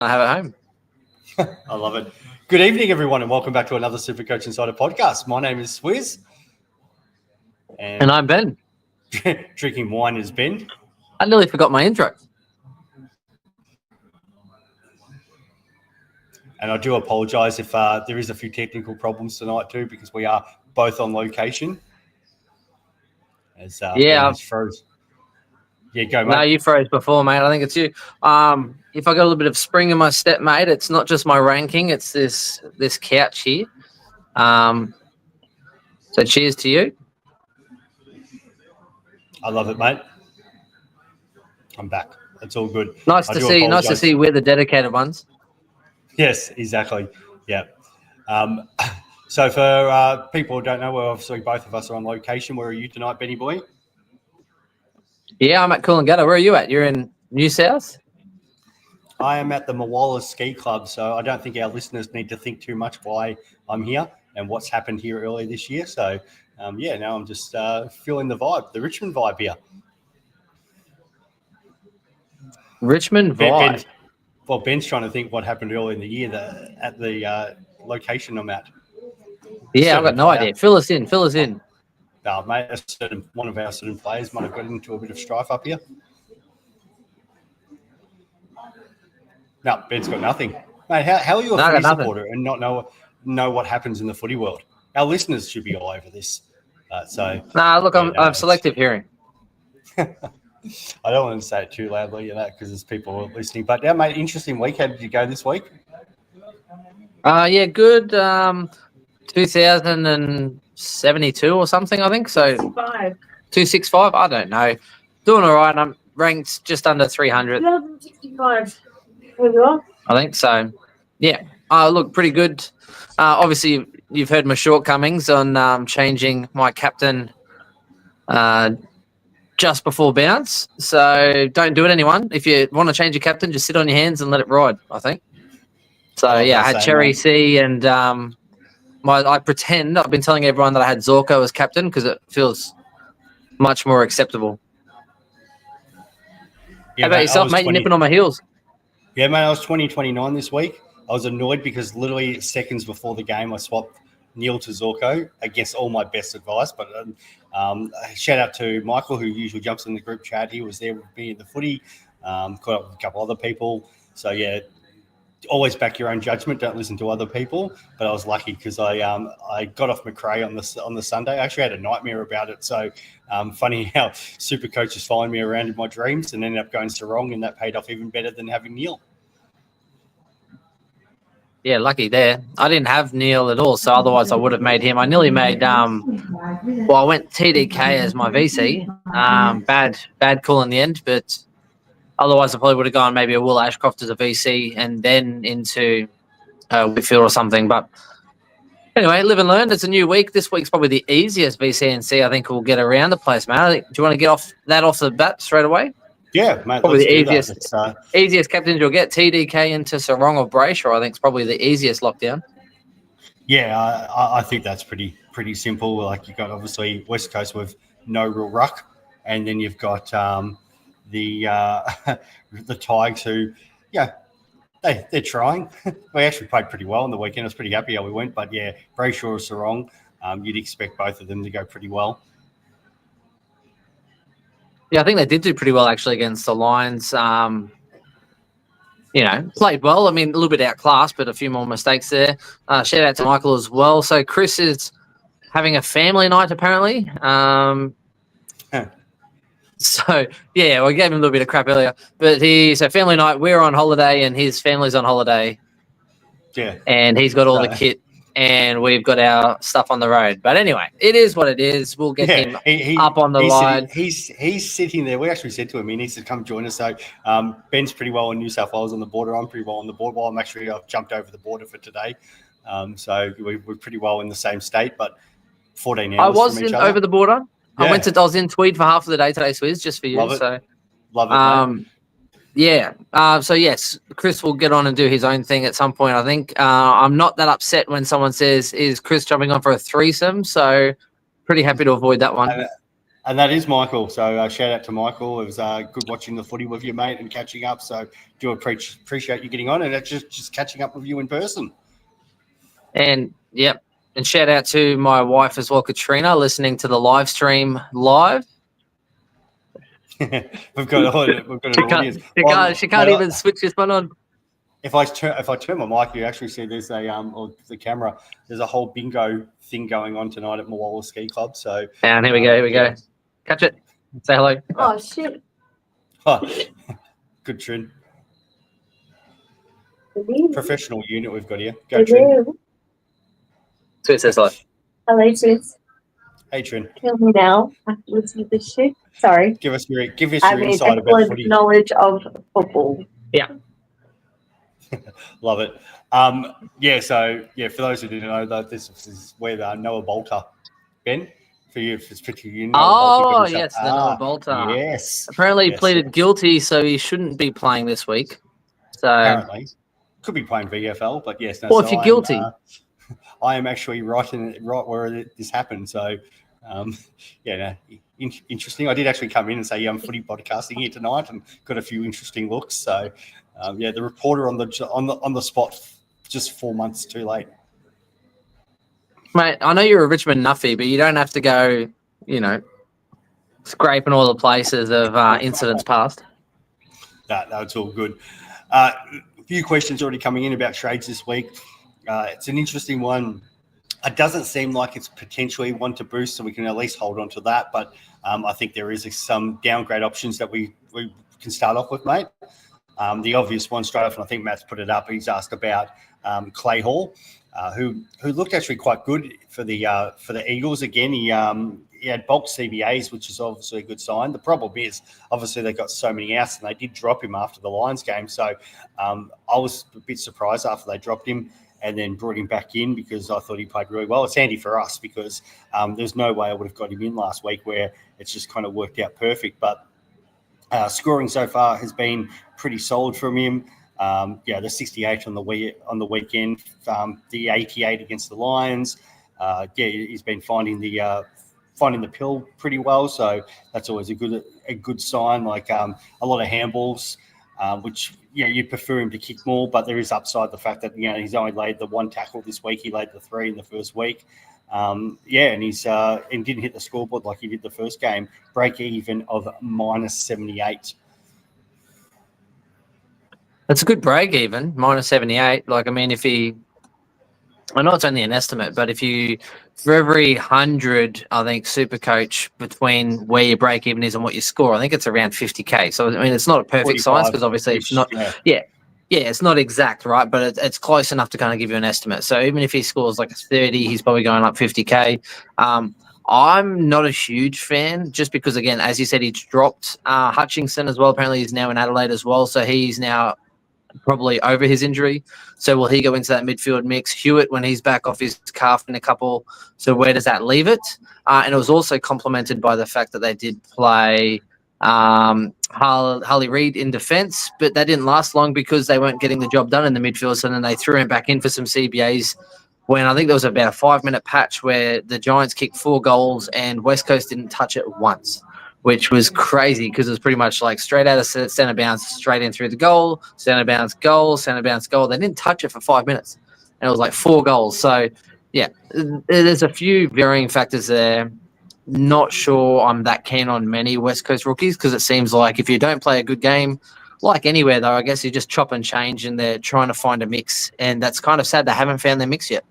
I have at home. I love it. Good evening, everyone, and welcome back to another Supercoach Insider podcast. My name is Swizz. And I'm Ben. Drinking wine is Ben. I nearly forgot my intro. And I do apologise if there is a few technical problems tonight too, because we are both on location. As Ben has froze. Yeah, go, mate. No, you froze before, mate. I think it's you. If I got a little bit of spring in my step, mate, it's not just my ranking. It's this couch here. So cheers to you. I love it, mate. I'm back. It's all good. Nice to see we're the dedicated ones. Yes, exactly. Yeah. So for people who don't know, well, obviously both of us are on location. Where are you tonight, Benny boy? Yeah, I'm at Coolangatta. Where are you at? You're in New South? I am at the Moala Ski Club, so I don't think our listeners need to think too much why I'm here and what's happened here earlier this year. So, now I'm just feeling the vibe, the Richmond vibe here. Richmond vibe? Ben's trying to think what happened earlier in the year at the location I'm at. Yeah, I've got no idea. Fill us in. No, mate, one of our certain players might have got into a bit of strife up here. No, Ben's got nothing. Mate, how are you a footy supporter and not know what happens in the footy world? Our listeners should be all over this. Look, I'm selective hearing. I don't want to say it too loudly, because there's people listening. But yeah, mate, interesting week. How did you go this week? Yeah, good. 2,072 or something, I think. So 265. I don't know. Doing all right. I'm ranked just under 300. 265. I think so. Yeah. Look, pretty good. Obviously, you've heard my shortcomings on changing my captain just before bounce. So don't do it, anyone. If you want to change your captain, just sit on your hands and let it ride, I think. So, I had Cherry C and I've been telling everyone that I had Zorko as captain because it feels much more acceptable. Yeah, how about yourself, mate? You're nipping on my heels. Yeah, mate, I was 20-29 this week. I was annoyed because literally seconds before the game, I swapped Neil to Zorko against all my best advice. But shout out to Michael, who usually jumps in the group chat. He was there with me in the footy, caught up with a couple other people. So, yeah, always back your own judgment. Don't listen to other people. But I was lucky because I got off McRae on the Sunday. I actually had a nightmare about it. So funny how Supercoach is following me around in my dreams and ended up going Sarong, and that paid off even better than having Neil. Yeah, lucky there. I didn't have Neil at all, so otherwise I would have made him. I nearly made I went TDK as my VC. Bad call in the end, but otherwise I probably would have gone maybe a Will Ashcroft as a VC and then into Whitfield or something. But anyway, live and learn. It's a new week. This week's probably the easiest VCNC I think we'll get around the place, man. Do you want to get off the bat straight away? Yeah, mate. Probably the easiest captains you'll get. TDK into Sarong or Brayshaw, I think, is probably the easiest lockdown. Yeah, I think that's pretty simple. Like, you've got obviously West Coast with no real ruck, and then you've got the Tigers who, they're trying. We actually played pretty well on the weekend. I was pretty happy how we went. But, yeah, Brayshaw or Sarong, you'd expect both of them to go pretty well. Yeah, I think they did do pretty well actually against the Lions. Played well. I mean, a little bit outclassed, but a few more mistakes there. Shout out to Michael as well. So Chris is having a family night apparently. So, yeah, we gave him a little bit of crap earlier. But family night, we're on holiday and his family's on holiday. Yeah. And he's got all the kit and we've got our stuff on the road. But anyway, it is what it is. We'll get him up on the line. He's sitting there. We actually said to him he needs to come join us. So Ben's pretty well in New South Wales on the border. I'm pretty well on the border. Well, I've jumped over the border for today. So we're pretty well in the same state, but 14 hours I was from each other. Over the border. Yeah. I was in Tweed for half of the day today, Swizz, just for you. Love it. So love it. Mate. Yeah. So, yes, Chris will get on and do his own thing at some point, I think. I'm not that upset when someone says, is Chris jumping on for a threesome? So, pretty happy to avoid that one. And that is Michael. So shout out to Michael. It was good watching the footy with you, mate, and catching up. So do appreciate you getting on, and it's just catching up with you in person. And yep, and shout out to my wife as well, Katrina, listening to the live stream live. we've got an audience. She can't even switch this one on. If I turn my mic, you actually see there's or the camera. There's a whole bingo thing going on tonight at Moala Ski Club. So and here we go. Catch it. Say hello. Oh shit. Oh, good Trin. Professional unit we've got here. Go Trin. So it says hello. Hello, sis. Hey Trin. Kill me now after listening to this shit. Sorry. Give us your insight about footy. Knowledge of football. Yeah. Love it. For those who didn't know, that this is where Noah Bolter, Ben, for you, if it's picture you. Oh, yes, the Noah Bolter. Yes. Apparently he pleaded guilty, so he shouldn't be playing this week. So apparently. Could be playing VFL, but yes. No, well, if you're guilty. I am actually right where this happened. So, interesting. I did actually come in and say, I'm footy podcasting here tonight and got a few interesting looks. So, the reporter on the spot just 4 months too late. Mate, I know you're a Richmond Nuffy, but you don't have to go, scraping all the places of incidents past. That's all good. A few questions already coming in about trades this week. It's an interesting one. It doesn't seem like it's potentially one to boost, so we can at least hold on to that. But I think there is some downgrade options that we can start off with, mate. The obvious one straight off, and I think Matt's put it up. He's asked about Clay Hall, who looked actually quite good for the Eagles. Again, he had bulk CBAs, which is obviously a good sign. The problem is, obviously, they got so many outs, and they did drop him after the Lions game. So I was a bit surprised after they dropped him and then brought him back in because I thought he played really well. It's handy for us because there's no way I would have got him in last week where it's just kind of worked out perfect. But scoring so far has been pretty solid from him. The 68 on the weekend, the 88 against the Lions. He's been finding the pill pretty well, so that's always a good sign. Like a lot of handballs, which you'd prefer him to kick more, but there is upside the fact that he's only laid the one tackle this week. He laid the 3 in the first week. And he's and didn't hit the scoreboard like he did the first game. Break even of -78. That's a good break even, -78. Like, I mean, I know it's only an estimate, but for every 100, I think Supercoach between where your break even is and what you score, I think it's around 50K. So, I mean, it's not a perfect science because obviously it's not, it's not exact, right? But it's close enough to kind of give you an estimate. So even if he scores like a 30, he's probably going up 50K. I'm not a huge fan just because, again, as you said, he's dropped Hutchinson as well. Apparently he's now in Adelaide as well. So he's now probably over his injury. So will he go into that midfield mix? Hewitt, when he's back off his calf in a couple. So where does that leave it? And it was also complemented by the fact that they did play Harley Reid in defence, but that didn't last long because they weren't getting the job done in the midfield. So then they threw him back in for some CBAs when I think there was about a 5-minute patch where the Giants kicked 4 goals and West Coast didn't touch it once, which was crazy because it was pretty much like straight out of centre bounce, straight in through the goal, centre bounce goal, centre bounce goal. They didn't touch it for 5 minutes, and it was like 4 goals. So, there's a few varying factors there. Not sure I'm that keen on many West Coast rookies because it seems like if you don't play a good game, like anywhere though, I guess you just chop and change and they're trying to find a mix, and that's kind of sad they haven't found their mix yet.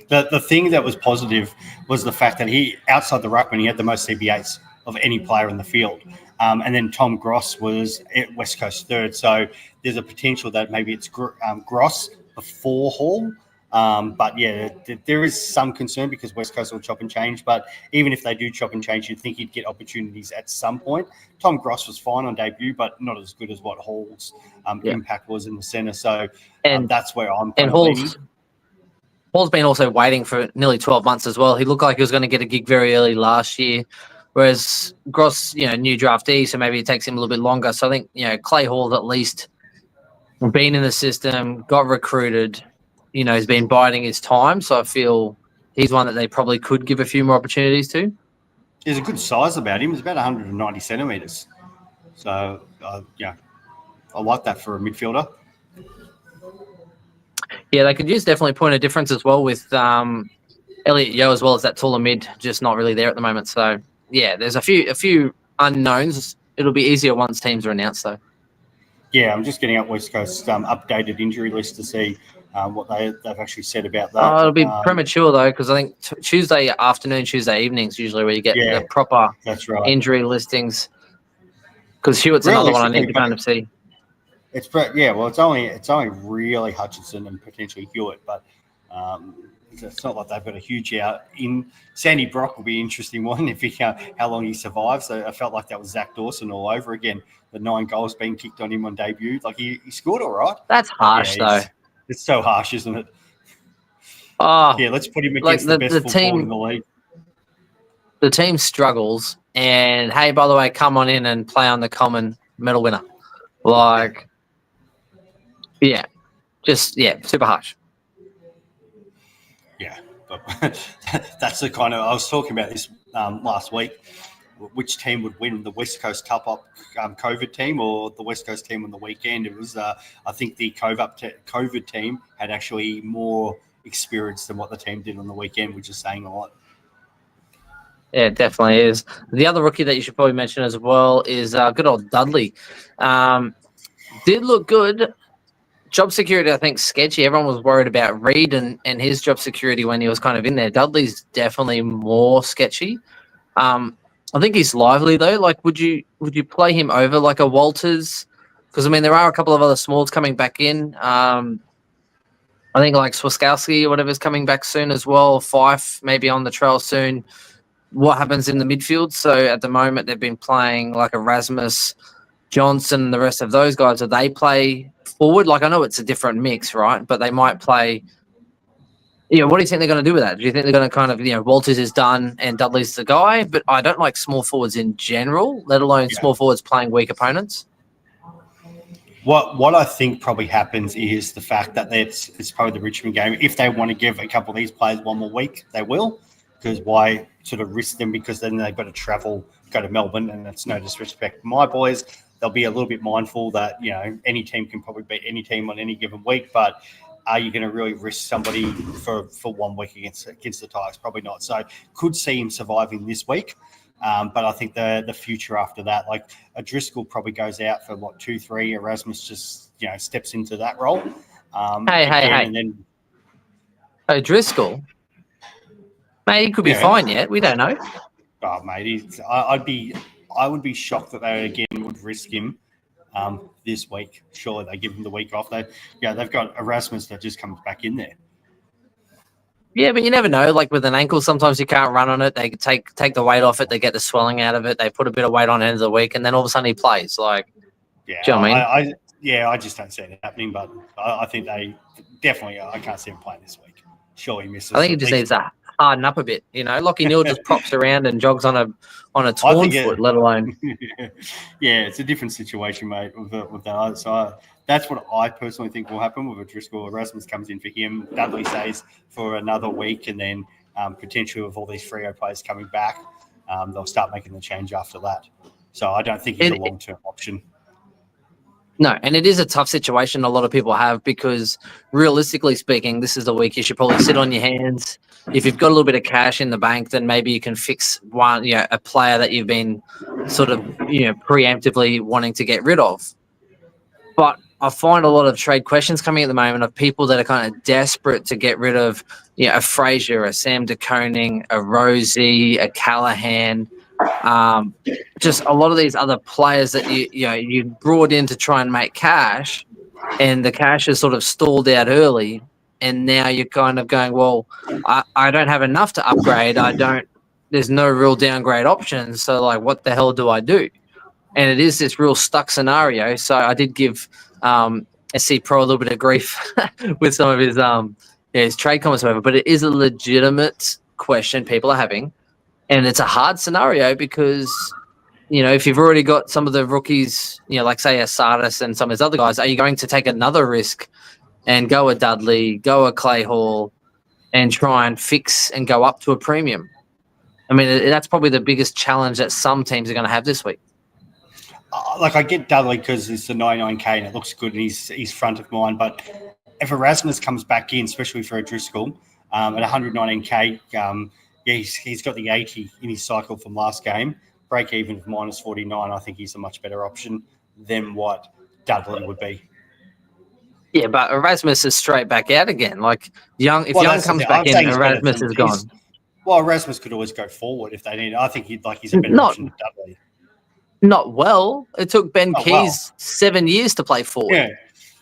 The thing that was positive was the fact that he, outside the ruckman, he had the most CBAs of any player in the field. And then Tom Gross was at West Coast third. So there's a potential that maybe it's Gross before Hall. There is some concern because West Coast will chop and change. But even if they do chop and change, you'd think he'd get opportunities at some point. Tom Gross was fine on debut, but not as good as what Hall's impact was in the centre. So that's where I'm kind of leaning. Hall's been also waiting for nearly 12 months as well. He looked like he was going to get a gig very early last year, whereas Gross, new draftee, so maybe it takes him a little bit longer. So I think, Clay Hall's at least been in the system, got recruited, he's been biding his time. So I feel he's one that they probably could give a few more opportunities to. There's a good size about him. It's about 190 centimetres. So, yeah, I like that for a midfielder. Yeah, they could use definitely point of difference as well with Elliot Yeo as well as that taller mid, just not really there at the moment. So, yeah, there's a few unknowns. It'll be easier once teams are announced, though. Yeah, I'm just getting up West Coast updated injury list to see what they've actually said about that. Oh, it'll be premature, though, because I think Tuesday afternoon, Tuesday evenings usually where you get the proper injury listings. Because Hewitt's another one I need to kind of see. It's only really Hutchinson and potentially Hewitt, but it's not like they've got a huge out. In Sandy Brock will be an interesting one if how long he survives. So I felt like that was Zach Dawson all over again. The 9 goals being kicked on him on debut, like he scored all right. That's harsh, though. It's so harsh, isn't it? Oh, yeah. Let's put him against the best football in the league. The team struggles, and hey, by the way, come on in and play on the common medal winner. Like, yeah, super harsh. Yeah, but that's the kind of I was talking about this last week. Which team would win, the West Coast Cup up COVID team or the West Coast team on the weekend? It was, I think the COVID team had actually more experience than what the team did on the weekend, which is saying a lot. Yeah, it definitely is. The other rookie that you should probably mention as well is good old Dudley. Did look good. Job security, I think, sketchy. Everyone was worried about Reed and his job security when he was kind of in there. Dudley's definitely more sketchy. I think he's lively though. Like, would you play him over like a Walters? Because I mean, there are a couple of other smalls coming back in. I think like Swaskowski or whatever's coming back soon as well. Fife maybe on the trail soon. What happens in the midfield? So at the moment they've been playing like Erasmus, Johnson, and the rest of those guys. Do they play forward? Like I know it's a different mix, right? But they might play. Yeah, what do you think they're going to do with that? Do you think they're going to kind of, Walters is done and Dudley's the guy? But I don't like small forwards in general, let alone small forwards playing weak opponents. What I think probably happens is the fact that it's probably the Richmond game. If they want to give a couple of these players one more week, they will. Because why sort of risk them? Because then they've got to travel, go to Melbourne, and that's no disrespect. My boys, they'll be a little bit mindful that, any team can probably beat any team on any given week, but are you going to really risk somebody for 1 week against the Tigers? Probably not. So could see him surviving this week. But I think the future after that, like a Driscoll probably goes out for 2-3. Erasmus just, steps into that role. Hey. And then... Driscoll? Mate, he could be fine yet. We don't know. Oh, mate. I would be shocked that they again would risk him this week. Surely they give him the week off. They've got Erasmus that just comes back in there. Yeah, but you never know. Like with an ankle, sometimes you can't run on it. They take the weight off it. They get the swelling out of it. They put a bit of weight on the end of the week, and then all of a sudden he plays. Like, yeah, do you know what I mean? I just don't see it happening. But I think they definitely. I can't see him playing this week. Surely misses. I think he just needs to harden up a bit. Lockie Neal just props around and jogs on a torn foot, let alone. Yeah, it's a different situation, mate. With that, so that's what I personally think will happen with a Driscoll. Erasmus comes in for him. Dudley stays for another week, and then potentially with all these Freo players coming back, they'll start making the change after that. So I don't think he's a long-term option. No, and it is a tough situation a lot of people have because realistically speaking, this is the week you should probably sit on your hands. If you've got a little bit of cash in the bank, then maybe you can fix one, a player that you've been sort of, preemptively wanting to get rid of. But I find a lot of trade questions coming at the moment of people that are kind of desperate to get rid of, a Fraser, a Sam De Koning, a Rosie, a Callahan, just a lot of these other players that you brought in to try and make cash, and the cash is sort of stalled out early, and now you're kind of going, well, I don't have enough to upgrade. There's no real downgrade options. So like, what the hell do I do? And it is this real stuck scenario. So I did give SC Pro a little bit of grief with some of his trade comments, whatever, but it is a legitimate question people are having. And it's a hard scenario because, if you've already got some of the rookies, like say a Sardis and some of his other guys, are you going to take another risk and go a Dudley, go a Clay Hall, and try and fix and go up to a premium? I mean, that's probably the biggest challenge that some teams are going to have this week. Like I get Dudley because it's the 99K and it looks good and he's front of mind. But if Erasmus comes back in, especially for a Driscoll, at 119K, he's got the 80 in his cycle from last game. Break even of -49. I think he's a much better option than what Dudley would be. Yeah, but Erasmus is straight back out again. Like Young comes back in, Erasmus is gone. Well, Erasmus could always go forward if they need. I think he's a better option than Dudley. Not well. It took Ben Keys 7 years to play forward. Yeah,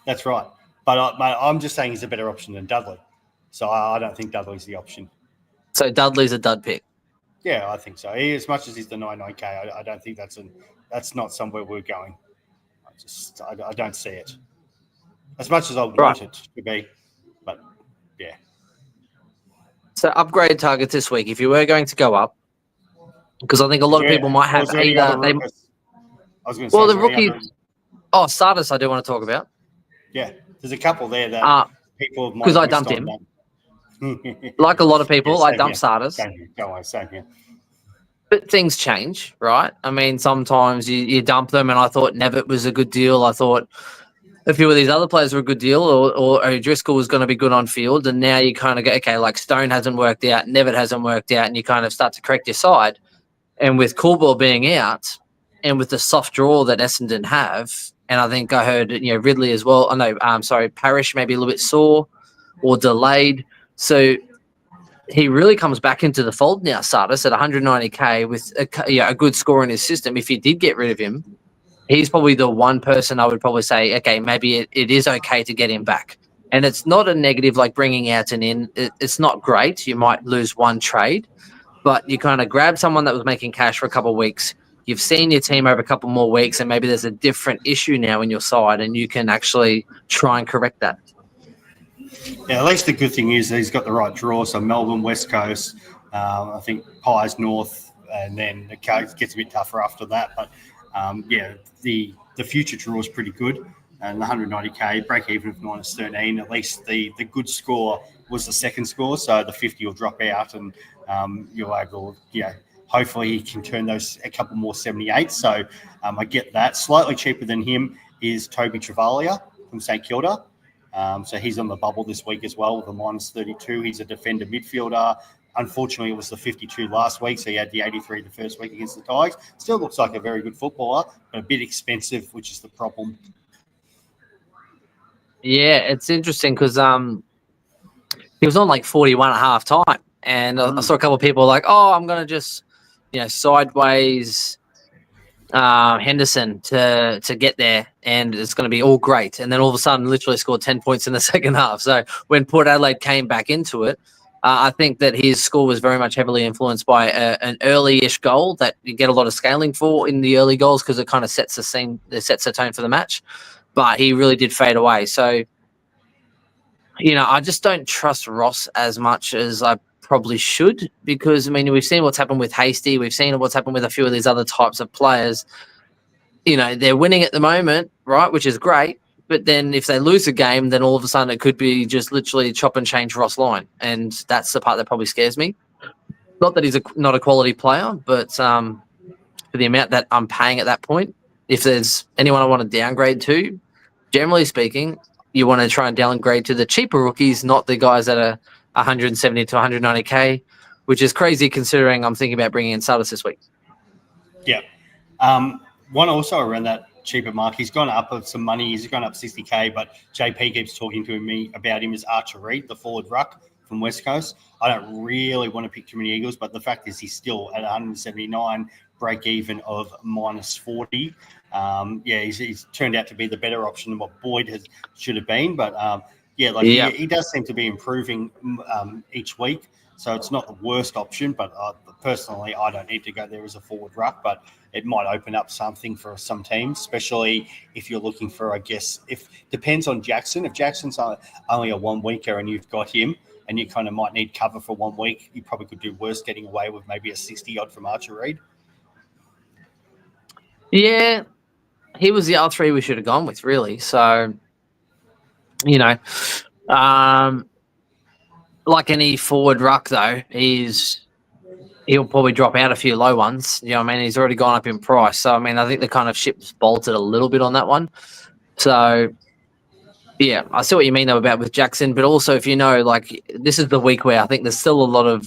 that's right. But I'm just saying he's a better option than Dudley. So I don't think Dudley's the option. So Dudley's a dud pick. Yeah, I think so. As much as he's the 99K, I don't think that's not somewhere we're going. I don't see it. As much as I want it to be, but yeah. So upgrade targets this week. If you were going to go up, because I think a lot of people might have either. The rookies. Sardis, I do want to talk about. Yeah, there's a couple there that people because I dumped him. Like a lot of people, I dumped Sardis. Same here. But things change, right? I mean, sometimes you dump them, and I thought Nevitt was a good deal. I thought a few of these other players were a good deal, or O'Driscoll was going to be good on field, and now you kind of go, okay, like Stone hasn't worked out, Nevitt hasn't worked out, and you kind of start to correct your side. And with Coolball being out, and with the soft draw that Essendon have, and I think I heard Ridley as well. Parrish maybe a little bit sore or delayed. So he really comes back into the fold now, Sardis, at 190K with a good score in his system. If you did get rid of him, he's probably the one person I would probably say, okay, maybe it is okay to get him back. And it's not a negative like bringing Alton in. It's not great. You might lose one trade, but you kind of grab someone that was making cash for a couple of weeks. You've seen your team over a couple more weeks, and maybe there's a different issue now in your side, and you can actually try and correct that. Yeah, at least the good thing is he's got the right draw. So Melbourne, West Coast, I think Pies, North, and then it gets a bit tougher after that. But the future draw is pretty good. And the 190K break even of -13. At least the good score was the second score, so the 50 will drop out, and you're able, hopefully he can turn those a couple more 78. So I get that. Slightly cheaper than him is Toby Travalia from St Kilda. So he's on the bubble this week as well with a -32. He's a defender midfielder. Unfortunately, it was the 52 last week, so he had the 83 the first week against the Tigers. Still looks like a very good footballer, but a bit expensive, which is the problem. Yeah, it's interesting because he was on like 41 at half time, and I saw a couple of people like, I'm going to just, sideways Henderson to get there, and it's going to be all great. And then all of a sudden, literally scored 10 points in the second half. So when Port Adelaide came back into it, I think that his score was very much heavily influenced by an early-ish goal that you get a lot of scaling for in the early goals because it kind of sets the scene, it sets the tone for the match. But he really did fade away. So, I just don't trust Ross as much as I probably should, because, we've seen what's happened with Hasty. We've seen what's happened with a few of these other types of players. They're winning at the moment, right, which is great. But then if they lose a game, then all of a sudden it could be just literally chop and change Ross line. And that's the part that probably scares me. Not that he's not a quality player, but for the amount that I'm paying at that point, if there's anyone I want to downgrade to, generally speaking, you want to try and downgrade to the cheaper rookies, not the guys that are 170 to 190K, which is crazy considering I'm thinking about bringing in Sardis this week. Yeah. One also around that cheaper mark, he's gone up with some money. He's gone up 60K, but JP keeps talking to me about him as Archer Reed, the forward ruck from West Coast. I don't really want to pick too many Eagles, but the fact is he's still at 179, break even of -40. He's turned out to be the better option than what Boyd should have been. But he does seem to be improving each week. So it's not the worst option, but personally, I don't need to go there as a forward ruck, but it might open up something for some teams, especially if you're looking for, depends on Jackson. If Jackson's only a 1 weeker and you've got him and you kind of might need cover for 1 week, you probably could do worse getting away with maybe a 60 odd from Archer Reed. Yeah, he was the R3 we should have gone with, really. So, like any forward ruck, though, he's he'll probably drop out a few low ones. You know what I mean? He's already gone up in price. So, I mean, I think the kind of ship's bolted a little bit on that one. So, yeah, I see what you mean, though, about with Jackson. But also, if you know, like, this is the week where I think there's still a lot of,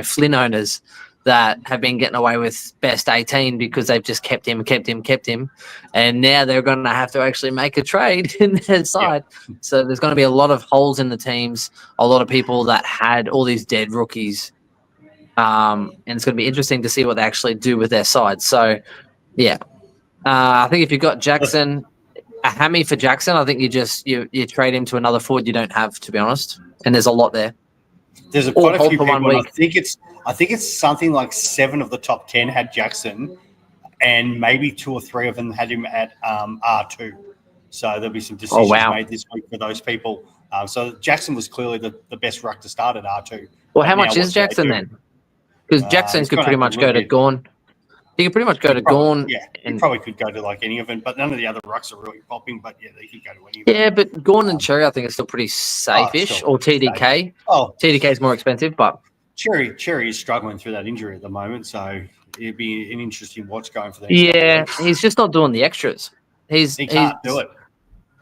Flynn owners that have been getting away with best 18 because they've just kept him. And now they're going to have to actually make a trade in their side. Yeah. So there's going to be a lot of holes in the teams, a lot of people that had all these dead rookies. And it's going to be interesting to see what they actually do with their side. So, yeah, I think if you've got Jackson, a hammy for Jackson, I think you trade him to another forward you don't have, to be honest. And there's a lot there. There's quite a few people. I think it's something like 7 of the top 10 had Jackson, and maybe 2 or 3 of them had him at R2. So there'll be some decisions made this week for those people. So Jackson was clearly the best ruck to start at R2. Well, how much is Jackson then? Because Jackson could pretty much go to Gorn. He could pretty much go to Gorn. Yeah, he probably could go to like any of them, but none of the other rucks are really popping. But yeah, they could go to any of them. Yeah, but Gorn and Cherry, I think, are still pretty safe-ish, or TDK. Safe. Oh, TDK is more expensive, but Cherry is struggling through that injury at the moment, so it'd be an interesting watch going for them. Yeah, he's just not doing the extras. He can't do it.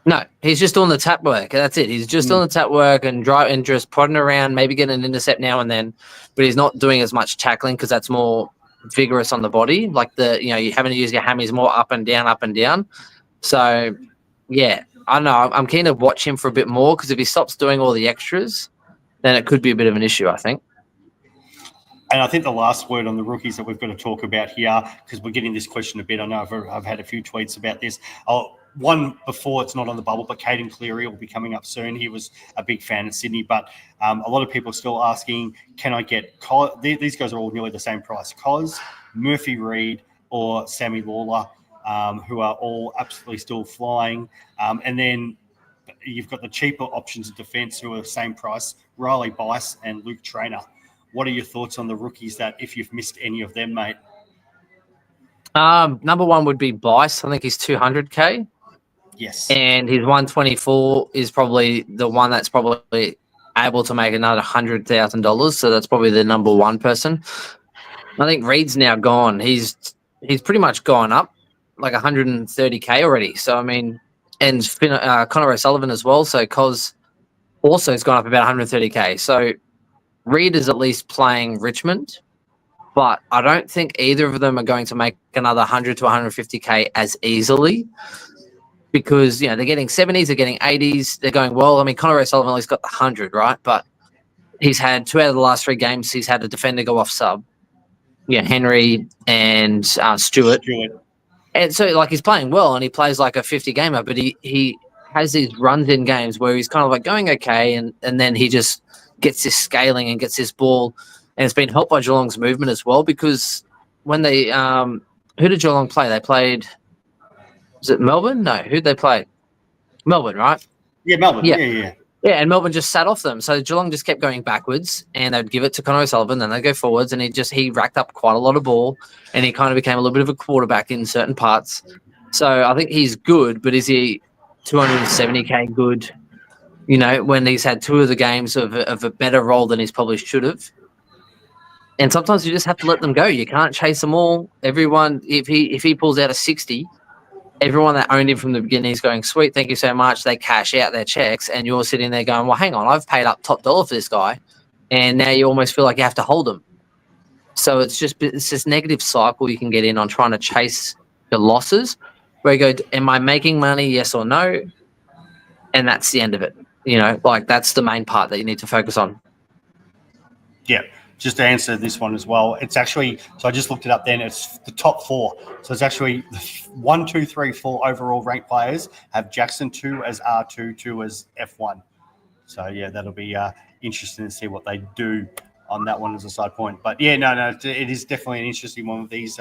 No, he's just doing the tap work. That's it. He's just doing the tap work and just prodding around, maybe getting an intercept now and then, but he's not doing as much tackling because that's more vigorous on the body. Like you having to use your hammies more up and down. So, yeah, I don't know. I'm keen to watch him for a bit more because if he stops doing all the extras, then it could be a bit of an issue, I think. And I think the last word on the rookies that we've got to talk about here, because we're getting this question a bit. I know I've had a few tweets about this. One before, it's not on the bubble, but Caden Cleary will be coming up soon. He was a big fan of Sydney, but a lot of people are still asking, can I get these guys are all nearly the same price. Cos, Murphy Reed, or Sammy Lawler, who are all absolutely still flying. And then you've got the cheaper options of defence who are the same price, Riley Bice and Luke Traynor. What are your thoughts on the rookies that if you've missed any of them, mate? Number one would be Bice. I think he's 200K. Yes. And his 124 is probably the one that's probably able to make another $100,000. So that's probably the number one person. I think Reed's now gone. He's pretty much gone up like 130K already. So, I mean, and Connor O'Sullivan as well. So Cos also has gone up about 130K. So Reed is at least playing Richmond, but I don't think either of them are going to make another 100 to 150K as easily. Because, they're getting 70s, they're getting 80s, they're going well. I mean, Connor O'Sullivan at least got the 100, right? But he's had 2 out of the last 3 games, he's had a defender go off sub. Yeah, Henry and Stewart. And so, he's playing well and he plays like a 50 gamer, but he has these runs in games where he's kind of like going okay and then he just gets this scaling and gets this ball. And it's been helped by Geelong's movement as well because when they who did Geelong play? They played... Was it Melbourne? No. Who'd they play? Melbourne, right? Yeah, Melbourne. Yeah. Yeah, and Melbourne just sat off them. So Geelong just kept going backwards and they'd give it to Connor O'Sullivan, then they'd go forwards and he racked up quite a lot of ball and he kind of became a little bit of a quarterback in certain parts. So I think he's good, but is he 270K good, when he's had 2 of the games of a better role than he's probably should have? And sometimes you just have to let them go. You can't chase them all. Everyone, if he pulls out a 60, everyone that owned him from the beginning is going, sweet, thank you so much. They cash out their checks and you're sitting there going, well, hang on, I've paid up top dollar for this guy. And now you almost feel like you have to hold him. So it's this negative cycle you can get in on trying to chase your losses where you go, am I making money? Yes or no? And that's the end of it. That's the main part that you need to focus on. Yeah. Just to answer this one as well, it's actually, so I just looked it up then, it's the top 4. So it's actually 1, 2, 3, 4 overall ranked players have Jackson 2 as R2, 2 as F1. So, yeah, that'll be interesting to see what they do on that one as a side point. But, yeah, no, it is definitely an interesting one of these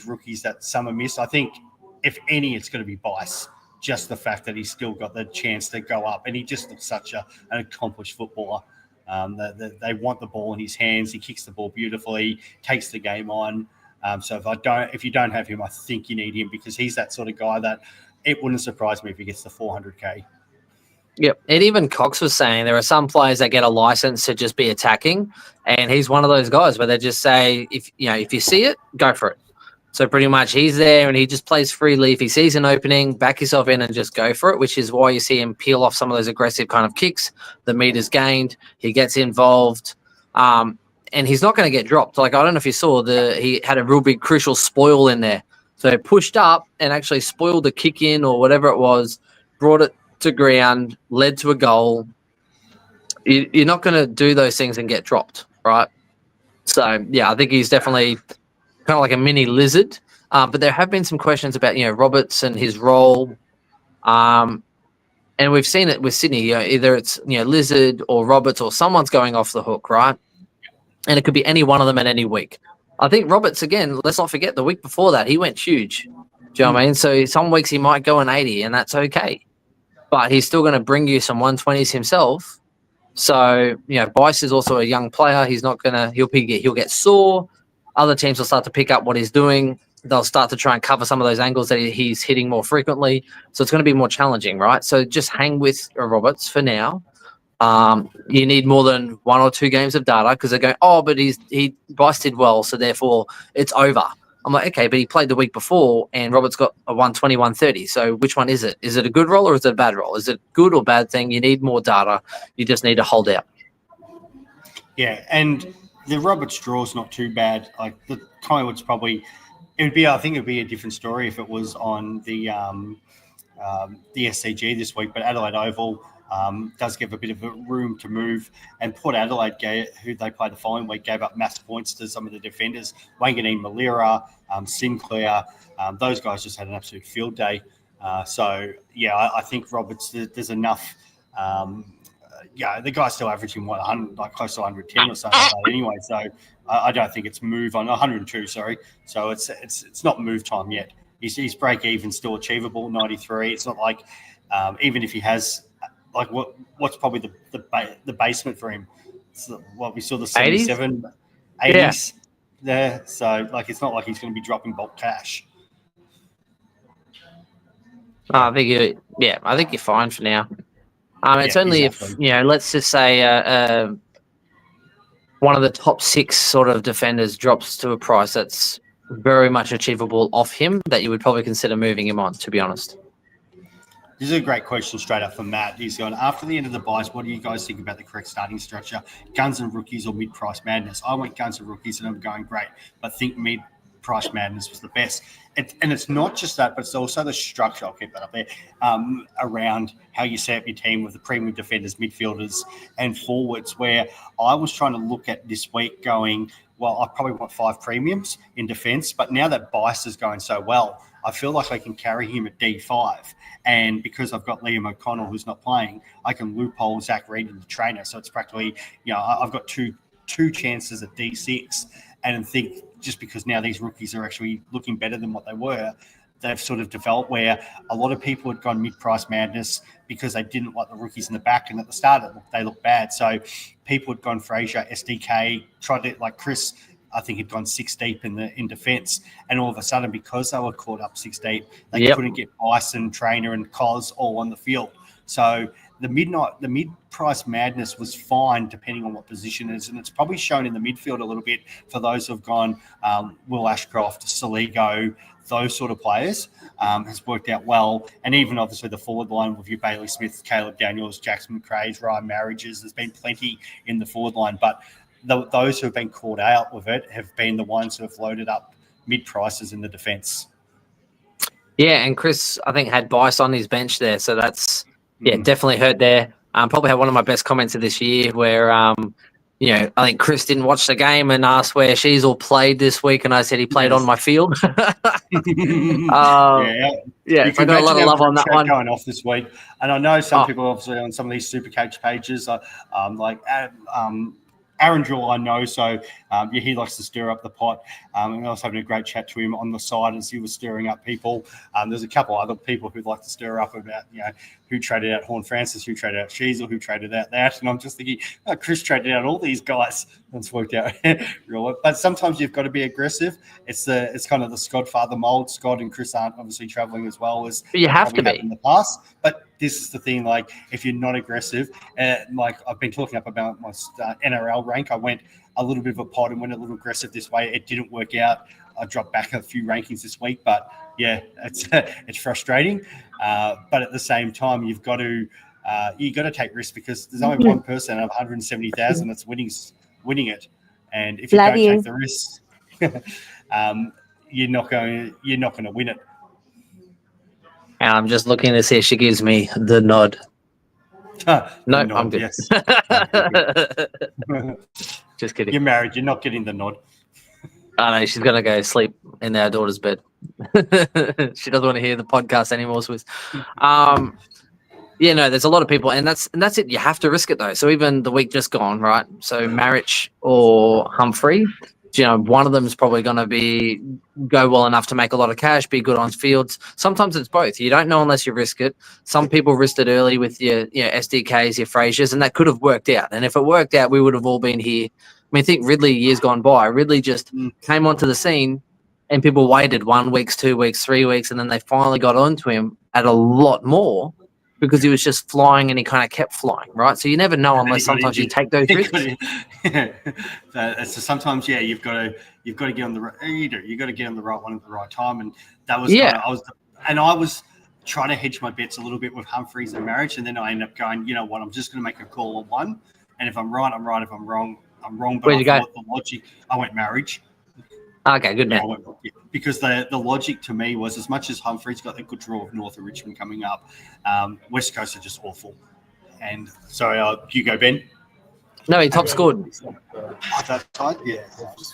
rookies that some are missed. I think, if any, it's going to be Bice. Just the fact that he's still got the chance to go up. And he just looks such an accomplished footballer. They want the ball in his hands. He kicks the ball beautifully, takes the game on. So if you don't have him, I think you need him because he's that sort of guy that it wouldn't surprise me if he gets the 400K. Yep. And even Cox was saying there are some players that get a license to just be attacking, and he's one of those guys where they just say, if you see it, go for it. So pretty much he's there and he just plays freely. If he sees an opening, back yourself in and just go for it, which is why you see him peel off some of those aggressive kind of kicks, the meters gained, he gets involved, and he's not going to get dropped. Like, I don't know if you saw, he had a real big crucial spoil in there. So pushed up and actually spoiled the kick in or whatever it was, brought it to ground, led to a goal. You're not going to do those things and get dropped, right? So, yeah, I think he's definitely kind of like a mini lizard. But there have been some questions about, Roberts and his role. And we've seen it with Sydney. Either it's, Lizard or Roberts or someone's going off the hook, right? And it could be any one of them at any week. I think Roberts, again, let's not forget the week before that, he went huge. Do you know what I mean? So some weeks he might go an 80 and that's okay. But he's still going to bring you some 120s himself. So, Bice is also a young player. He's not going to, he'll get sore. Other teams will start to pick up what he's doing. They'll start to try and cover some of those angles that he's hitting more frequently. So it's going to be more challenging, right? So just hang with Roberts for now. You need more than 1 or 2 games of data because they're going, but he Bice did well, so therefore it's over. I'm like, okay, but he played the week before and Roberts got a 120, 130. So which one is it? Is it a good role or is it a bad role? Is it a good or bad thing? You need more data. You just need to hold out. Yeah, and the Roberts draw is not too bad. Like the Collingwood's probably, I think it'd be a different story if it was on the SCG this week, but Adelaide Oval does give a bit of a room to move. And Port Adelaide, who they played the following week, gave up massive points to some of the defenders. Wanganeen Malira, Sinclair, those guys just had an absolute field day. So, I think Roberts, there's enough. The guy's still averaging, 100, like close to 110 or something like that anyway. So I don't think it's move on 102, sorry. So it's not move time yet. His break even still achievable, 93. It's not like even if he has like what's probably the basement for him. We saw the 77, 80s there. So like it's not like he's going to be dropping bulk cash. I think you're fine for now. It's only exactly. If let's just say one of the top 6 sort of defenders drops to a price that's very much achievable off him that you would probably consider moving him on, to be honest. This is a great question straight up from Matt. He's going, after the end of the buys, what do you guys think about the correct starting structure? Guns and rookies or mid-price madness? I went guns and rookies and I'm going great, but think mid-price madness was the best. And it's not just that, but it's also the structure, I'll keep that up there, around how you set up your team with the premium defenders, midfielders and forwards, where I was trying to look at this week going, well, I probably want 5 premiums in defence, but now that Bice is going so well, I feel like I can carry him at D5. And because I've got Liam O'Connell who's not playing, I can loophole Zach Reid in the trainer. So it's practically, I've got two chances at D6 and think just because now these rookies are actually looking better than what they were, they've sort of developed where a lot of people had gone mid-price madness because they didn't like the rookies in the back. And at the start, they looked bad. So people had gone Fraser, SDK, tried to, like Chris, I think he'd gone 6 deep in defence, and all of a sudden, because they were caught up 6 deep, they couldn't get Bison, Trainer, and Cos all on the field. So the mid-price madness was fine depending on what position it is, and it's probably shown in the midfield a little bit for those who've gone Will Ashcroft, Saligo, those sort of players has worked out well, and even obviously the forward line with your Bailey Smith, Caleb Daniels, Jackson McRae's, Ryan Marriages. There's been plenty in the forward line, but those who have been caught out with it have been the ones who have loaded up mid-prices in the defence. Yeah, and Chris, I think, had Bice on his bench there, so that's definitely hurt there. Probably had one of my best comments of this year where, I think Chris didn't watch the game and asked where Sheasel played this week, and I said he played on my field. So I got a lot of love on that one. Going off this week, and I know some people obviously on some of these Supercoach pages, like Aaron Jewell, I know, so he likes to stir up the pot. And I was having a great chat to him on the side as he was stirring up people. There's a couple other people who'd like to stir up about, who traded out Horn Francis, who traded out Sheasel, who traded out that. And I'm just thinking, oh, Chris traded out all these guys. It's worked out real well. But sometimes you've got to be aggressive. It's kind of the Scott-father mold. Scott and Chris aren't obviously traveling as well as But you have to be in the past. But this is the thing, like, if you're not aggressive, like I've been talking up about my NRL rank, I went a little bit of a pod and went a little aggressive this way. It didn't work out. I dropped back a few rankings this week, but yeah, it's frustrating. But at the same time, you've got to take risks because there's only one person out of 170,000 that's winning it, and if you don't take the risks, you're not going to win it. And I'm just looking to see if she gives me the nod. No, I'm good. Yes. Just kidding. You're married. You're not getting the nod. I know she's gonna go sleep in our daughter's bed. She doesn't want to hear the podcast anymore, Swiss. Yeah, no, there's a lot of people, and that's it. You have to risk it though. So even the week just gone, right? So Marich or Humphrey, one of them is probably going to go well enough to make a lot of cash, be good on fields. Sometimes it's both. You don't know unless you risk it. Some people risked it early with your SDKs, your Frasers, and that could have worked out. And if it worked out, we would have all been here. I mean, think Ridley years gone by. Ridley just came onto the scene and people waited 1 week, 2 weeks, 3 weeks, and then they finally got onto him at a lot more because he was just flying and he kind of kept flying, right? So you never know unless sometimes you take those risks. So sometimes, you've got to get on the right. You got to get on the right one at the right time, and that was I was trying to hedge my bets a little bit with Humphreys and Marich, and then I ended up going, you know what? I'm just going to make a call on one, and if I'm right, I'm right. If I'm wrong, I'm wrong. But Where'd you go? The logic, I went Marich. Okay, good man. Because the logic to me was, as much as Humphrey's got a good draw of North of Richmond coming up, West Coast are just awful. And sorry, you go, Ben. No, he top scored. That side, yeah.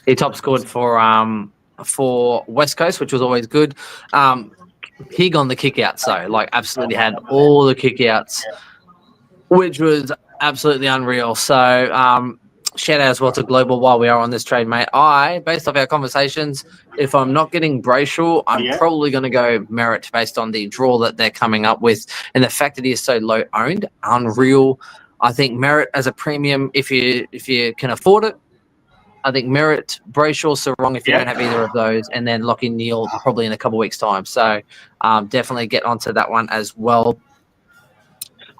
He top scored for West Coast, which was always good. Pig on the kick outs, though, like absolutely had all the kick outs, which was absolutely unreal. So shout out as well to Global while we are on this trade, mate. Based off our conversations, if I'm not getting Brayshaw, I'm probably going to go Merritt based on the draw that they're coming up with and the fact that he is so low owned. Unreal. I think Merritt as a premium, if you can afford it. I think Merritt, Brayshaw, Sarong if you don't have either of those, and then lock in Neil probably in a couple of weeks' time. So definitely get onto that one as well.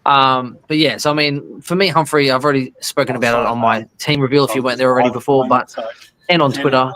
But yeah, so I mean, for me, Humphrey, I've already spoken about it on my team reveal if you weren't there already before, and on Twitter.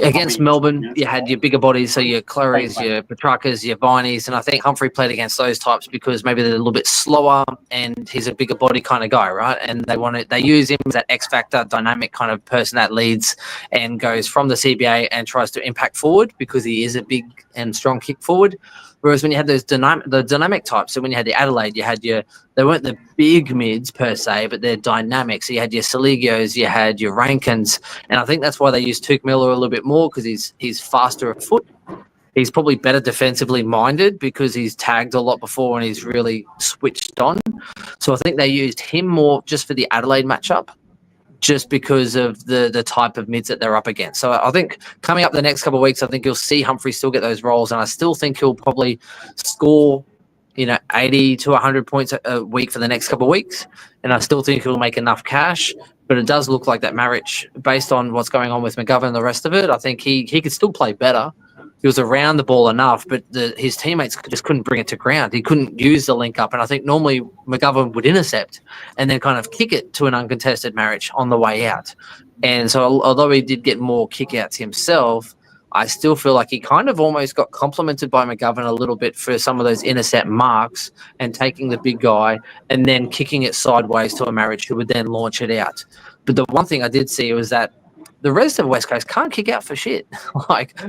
Against Melbourne, you had your bigger bodies, so your Claries, your Petrarcas, your Vineys, and I think Humphrey played against those types because maybe they're a little bit slower and he's a bigger body kind of guy, right? And they use him as that X factor, dynamic kind of person that leads and goes from the CBA and tries to impact forward because he is a big and strong kick forward. Whereas when you had the dynamic types, so when you had the Adelaide, they weren't the big mids per se, but they're dynamic. So you had your Saligios, you had your Rankins, and I think that's why they use Tuke Miller a little bit more because he's faster of foot. He's probably better defensively minded because he's tagged a lot before and he's really switched on. So I think they used him more just for the Adelaide matchup, just because of the type of mids that they're up against. So I think coming up the next couple of weeks, I think you'll see Humphrey still get those roles, and I still think he'll probably score, 80 to 100 points a week for the next couple of weeks, and I still think he'll make enough cash. But it does look like that Marich, based on what's going on with McGovern and the rest of it, I think he could still play better. He was around the ball enough, but his teammates just couldn't bring it to ground. He couldn't use the link up. And I think normally McGovern would intercept and then kind of kick it to an uncontested Marich on the way out. And so although he did get more kick-outs himself, I still feel like he kind of almost got complimented by McGovern a little bit for some of those intercept marks and taking the big guy and then kicking it sideways to a Marich who would then launch it out. But the one thing I did see was that the rest of West Coast can't kick out for shit. Horrible.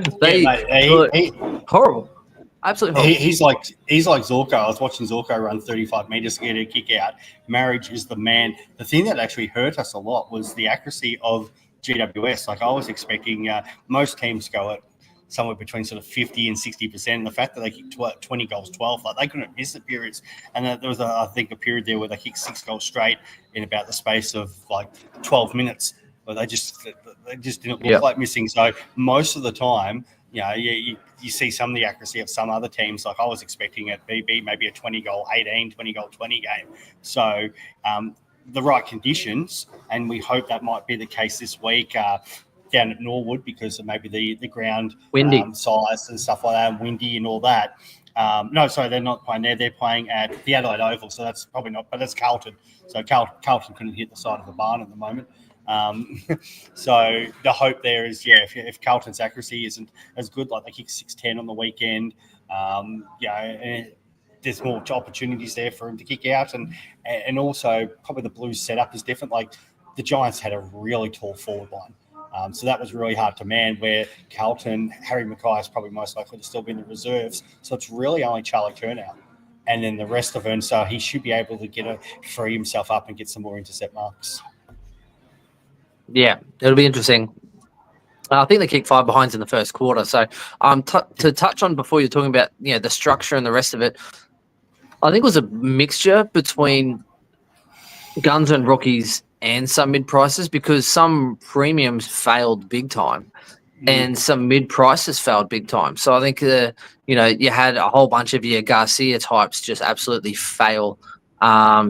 Absolutely horrible. He's like Zorko. I was watching Zorko run 35 meters to get a kick out. Marich is the man. The thing that actually hurt us a lot was the accuracy of GWS. Like I was expecting most teams go at somewhere between sort of 50 and 60%. And the fact that they kicked 20 goals, 12, like they couldn't miss the periods. And there was, I think, a period there where they kicked 6 goals straight in about the space of like 12 minutes. But they just didn't look like missing. So most of the time, you see some of the accuracy of some other teams. Like I was expecting it to be maybe a 20-goal 18, 20-goal 20 game. So the right conditions, and we hope that might be the case this week down at Norwood because of maybe the ground Windy. size and stuff like that, and windy and all that. No, sorry, they're not playing there. They're playing at the Adelaide Oval, so that's probably not, but that's Carlton. So Carlton couldn't hit the side of the barn at the moment. So the hope there is, if Carlton's accuracy isn't as good, like they kick 6-10 on the weekend, there's more opportunities there for him to kick out, and also probably the Blues setup is different. Like the Giants had a really tall forward line. So that was really hard to man, where Carlton, Harry Mackay is probably most likely to still be in the reserves. So it's really only Charlie Curnow and then the rest of them. So he should be able to free himself up and get some more intercept marks. Yeah, it'll be interesting. I think they kicked 5 behinds in the first quarter. So to touch on before you're talking about the structure and the rest of it, I think it was a mixture between guns and rookies and some mid-prices, because some premiums failed big time and some mid-prices failed big time. So I think, you had a whole bunch of your Garcia types just absolutely fail.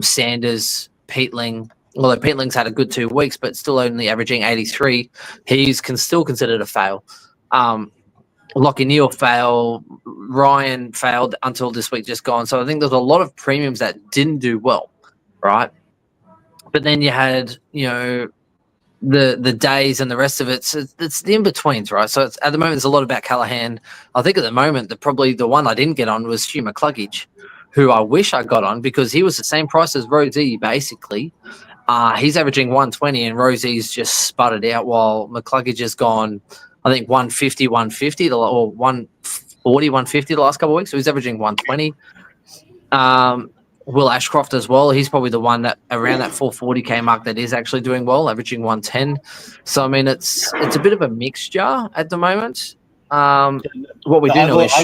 Sanders, Peatling, although Peatling's had a good 2 weeks, but still only averaging 83, he's still considered a fail. Lockie Neal failed. Ryan failed until this week just gone. So I think there's a lot of premiums that didn't do well, right? But then you had, the days and the rest of it. So it's the in-betweens, right? So at the moment, there's a lot about Callaghan. I think at the moment, probably the one I didn't get on was Hugh McCluggage, who I wish I got on because he was the same price as Rosie, basically. He's averaging 120 and Rosie's just sputtered out while McCluggage has gone, I think, 150, or 140, 150 the last couple of weeks. So he's averaging 120. Will Ashcroft as well. He's probably the one that around that 440K mark that is actually doing well, averaging 110. So, I mean, it's a bit of a mixture at the moment. What we do know is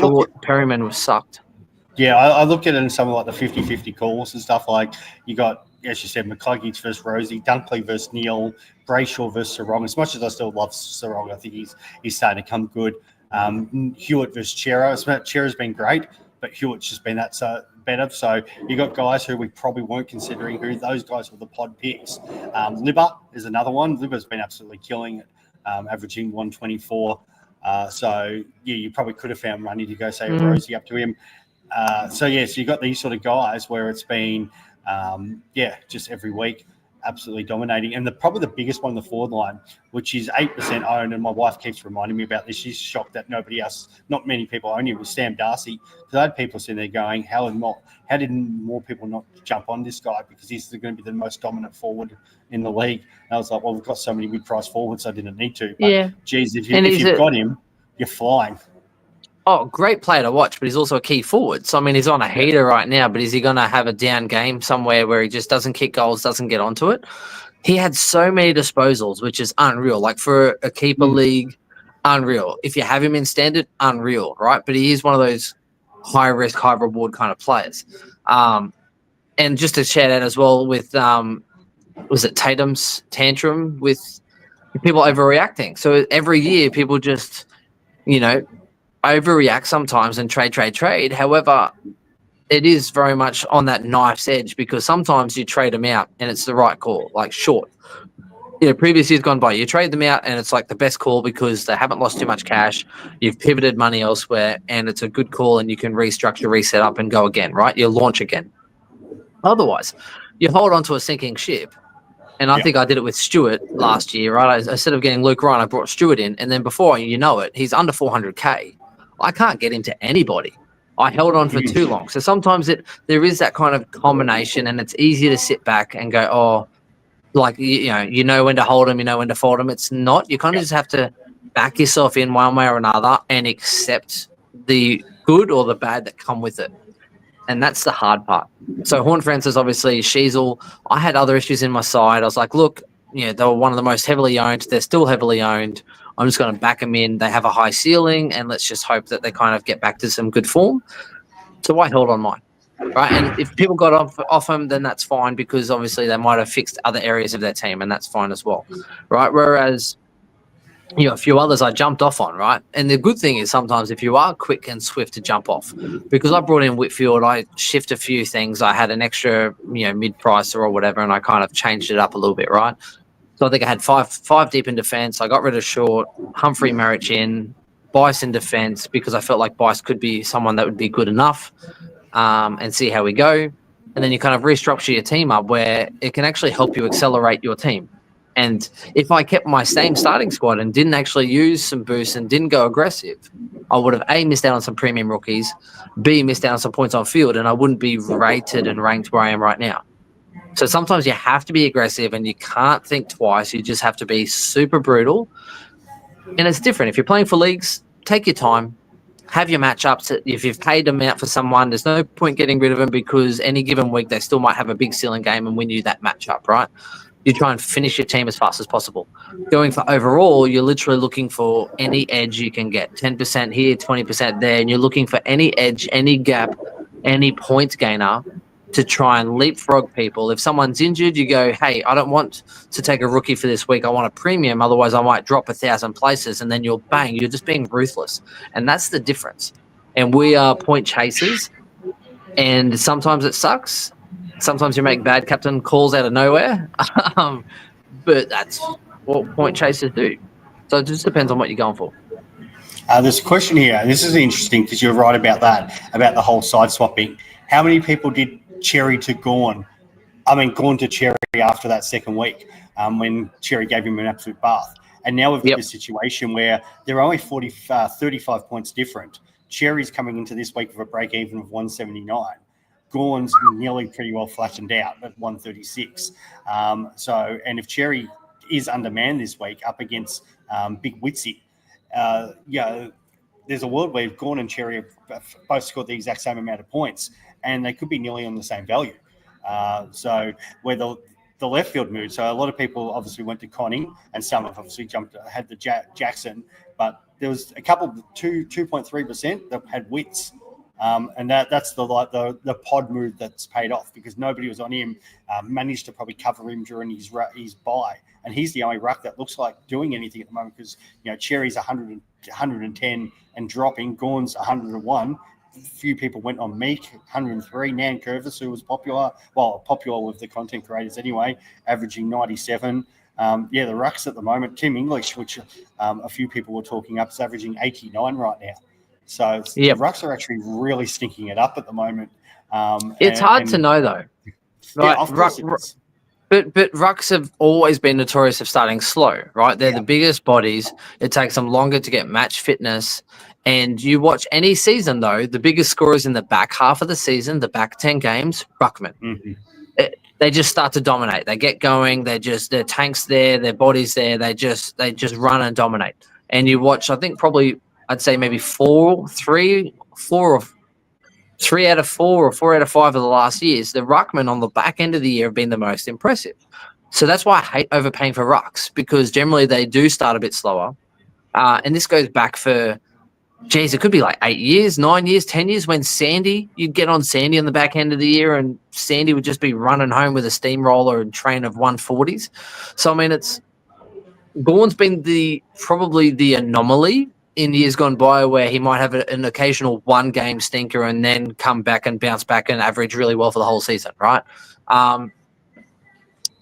Perryman was sucked. Yeah, I looked at it in some of like the 50-50 calls and stuff. Like you got, as you said, McCluggage versus Rosie, Dunkley versus Neal, Brayshaw versus Sarong. As much as I still love Sarong, I think he's starting to come good. Hewitt versus Chera. Chera's been great, but Hewitt's just been that better. So you got guys who we probably weren't considering, who those guys were the pod picks. Libber is another one. Libber's been absolutely killing it, averaging 124. So you probably could have found money to go say Rosie up to him. So you got these sort of guys where it's been, just every week, absolutely dominating. And probably the biggest one, the forward line, which is 8% owned. And my wife keeps reminding me about this. She's shocked that not many people own him, was Sam Darcy. Because I had people sitting there going, how did more people not jump on this guy? Because he's going to be the most dominant forward in the league. And I was like, well, we've got so many mid-price forwards, so I didn't need to. But, geez, if you've got him, you're flying. Oh, great player to watch, but he's also a key forward. So, I mean, he's on a heater right now, but is he going to have a down game somewhere where he just doesn't kick goals, doesn't get onto it? He had so many disposals, which is unreal. Like for a keeper league, unreal. If you have him in standard, unreal, right? But he is one of those high-risk, high-reward kind of players. And just to shout out as well with, was it Tatum's tantrum with people overreacting? So every year people just, overreact sometimes and trade. However, it is very much on that knife's edge because sometimes you trade them out and it's the right call, like short. Previous years gone by, you trade them out and it's like the best call because they haven't lost too much cash. You've pivoted money elsewhere and it's a good call and you can restructure, reset up and go again, right? You launch again. Otherwise, you hold on to a sinking ship. And I think I did it with Stewart last year, right? Instead of getting Luke Ryan, I brought Stewart in. And then before you know it, he's under 400K. I can't get him to anybody. I held on for too long. So sometimes there is that kind of combination and it's easier to sit back and go, you know when to hold him, you know when to fold him. It's not. You kind of just have to back yourself in one way or another and accept the good or the bad that come with it. And that's the hard part. So Horn Francis, obviously, Sheasel. I had other issues in my side. I was like, look, they were one of the most heavily owned. They're still heavily owned. I'm just going to back them in. They have a high ceiling, and let's just hope that they kind of get back to some good form. So I held on mine, right? And if people got off them, then that's fine because obviously they might have fixed other areas of their team, and that's fine as well, right? Whereas a few others I jumped off on, right? And the good thing is sometimes if you are quick and swift to jump off, because I brought in Whitfield, I shift a few things. I had an extra, mid-pricer or whatever, and I kind of changed it up a little bit, right? So I think I had five deep in defence. I got rid of Short, Humphrey, Marich in, Bice in defence because I felt like Bice could be someone that would be good enough, and see how we go. And then you kind of restructure your team up where it can actually help you accelerate your team. And if I kept my same starting squad and didn't actually use some boosts and didn't go aggressive, I would have A, missed out on some premium rookies, B, missed out on some points on field, and I wouldn't be rated and ranked where I am right now. So sometimes you have to be aggressive and you can't think twice. You just have to be super brutal. And it's different. If you're playing for leagues, take your time. Have your matchups. If you've paid them out for someone, there's no point getting rid of them because any given week they still might have a big ceiling game and win you that matchup, right? You try and finish your team as fast as possible. Going for overall, you're literally looking for any edge you can get. 10% here, 20% there, and you're looking for any edge, any gap, any point gainer to try and leapfrog people. If someone's injured, you go, hey, I don't want to take a rookie for this week. I want a premium. Otherwise, I might drop 1,000 places. And then you're just being ruthless. And that's the difference. And we are point chasers. And sometimes it sucks. Sometimes you make bad captain calls out of nowhere. But that's what point chasers do. So it just depends on what you're going for. There's a question here, and this is interesting because you're right about that, about the whole side swapping. How many people did Cherry to Gawn to Cherry after that second week when Cherry gave him an absolute bath? And now we've got this situation where they're only 35 points different. Cherry's coming into this week with a break even of 179. Gawn's nearly pretty well flattened out at 136. And if Cherry is undermanned this week up against Big Witsy, there's a world where Gawn and Cherry have both scored the exact same amount of points, and they could be nearly on the same value. So where the left field moved, so a lot of people obviously went to Conning, and some have obviously had the Jackson, but there was a couple, 2.3% that had Wits. And that's the pod move that's paid off because nobody was on him, managed to probably cover him during his bye. And he's the only ruck that looks like doing anything at the moment because, Cherry's 110 and dropping, Gawn's 101. Few people went on Meek, 103. Nan Curvis, who was popular with the content creators anyway, averaging 97. The rucks at the moment, Tim English, which a few people were talking up, is averaging 89 right now. So the rucks are actually really stinking it up at the moment. It's hard to know though. Right? Of course it is. But rucks have always been notorious of starting slow, right? They're the biggest bodies. It takes them longer to get match fitness. And you watch any season, though, the biggest scorers in the back half of the season, the back 10 games, ruckman. Mm-hmm. They just start to dominate. They get going. Their tanks there, their bodies there. They just run and dominate. And you watch, I think probably I'd say maybe 3 out of 4 or 4 out of 5 of the last years, the ruckmen on the back end of the year have been the most impressive. So that's why I hate overpaying for rucks because generally they do start a bit slower. And this goes back for, it could be like 8 years, 9 years, 10 years when you'd get on Sandy on the back end of the year and Sandy would just be running home with a steamroller and train of 140s. So, I mean, Gawn's been probably the anomaly in years gone by where he might have an occasional one-game stinker and then come back and bounce back and average really well for the whole season, right?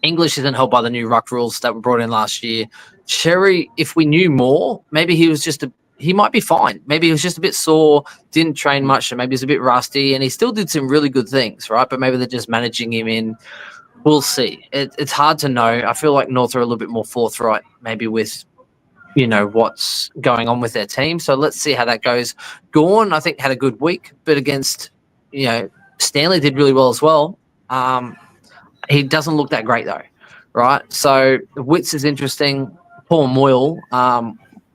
English isn't helped by the new ruck rules that were brought in last year. Cherry, if we knew more, maybe he might be fine. Maybe he was just a bit sore, didn't train much, and maybe he's a bit rusty, and he still did some really good things, right? But maybe they're just managing him in. We'll see. It's hard to know. I feel like North are a little bit more forthright maybe with what's going on with their team. So let's see how that goes. Gawn, I think, had a good week, but against, Stanley did really well as well. He doesn't look that great though, right? So Wits is interesting. Paul Moyle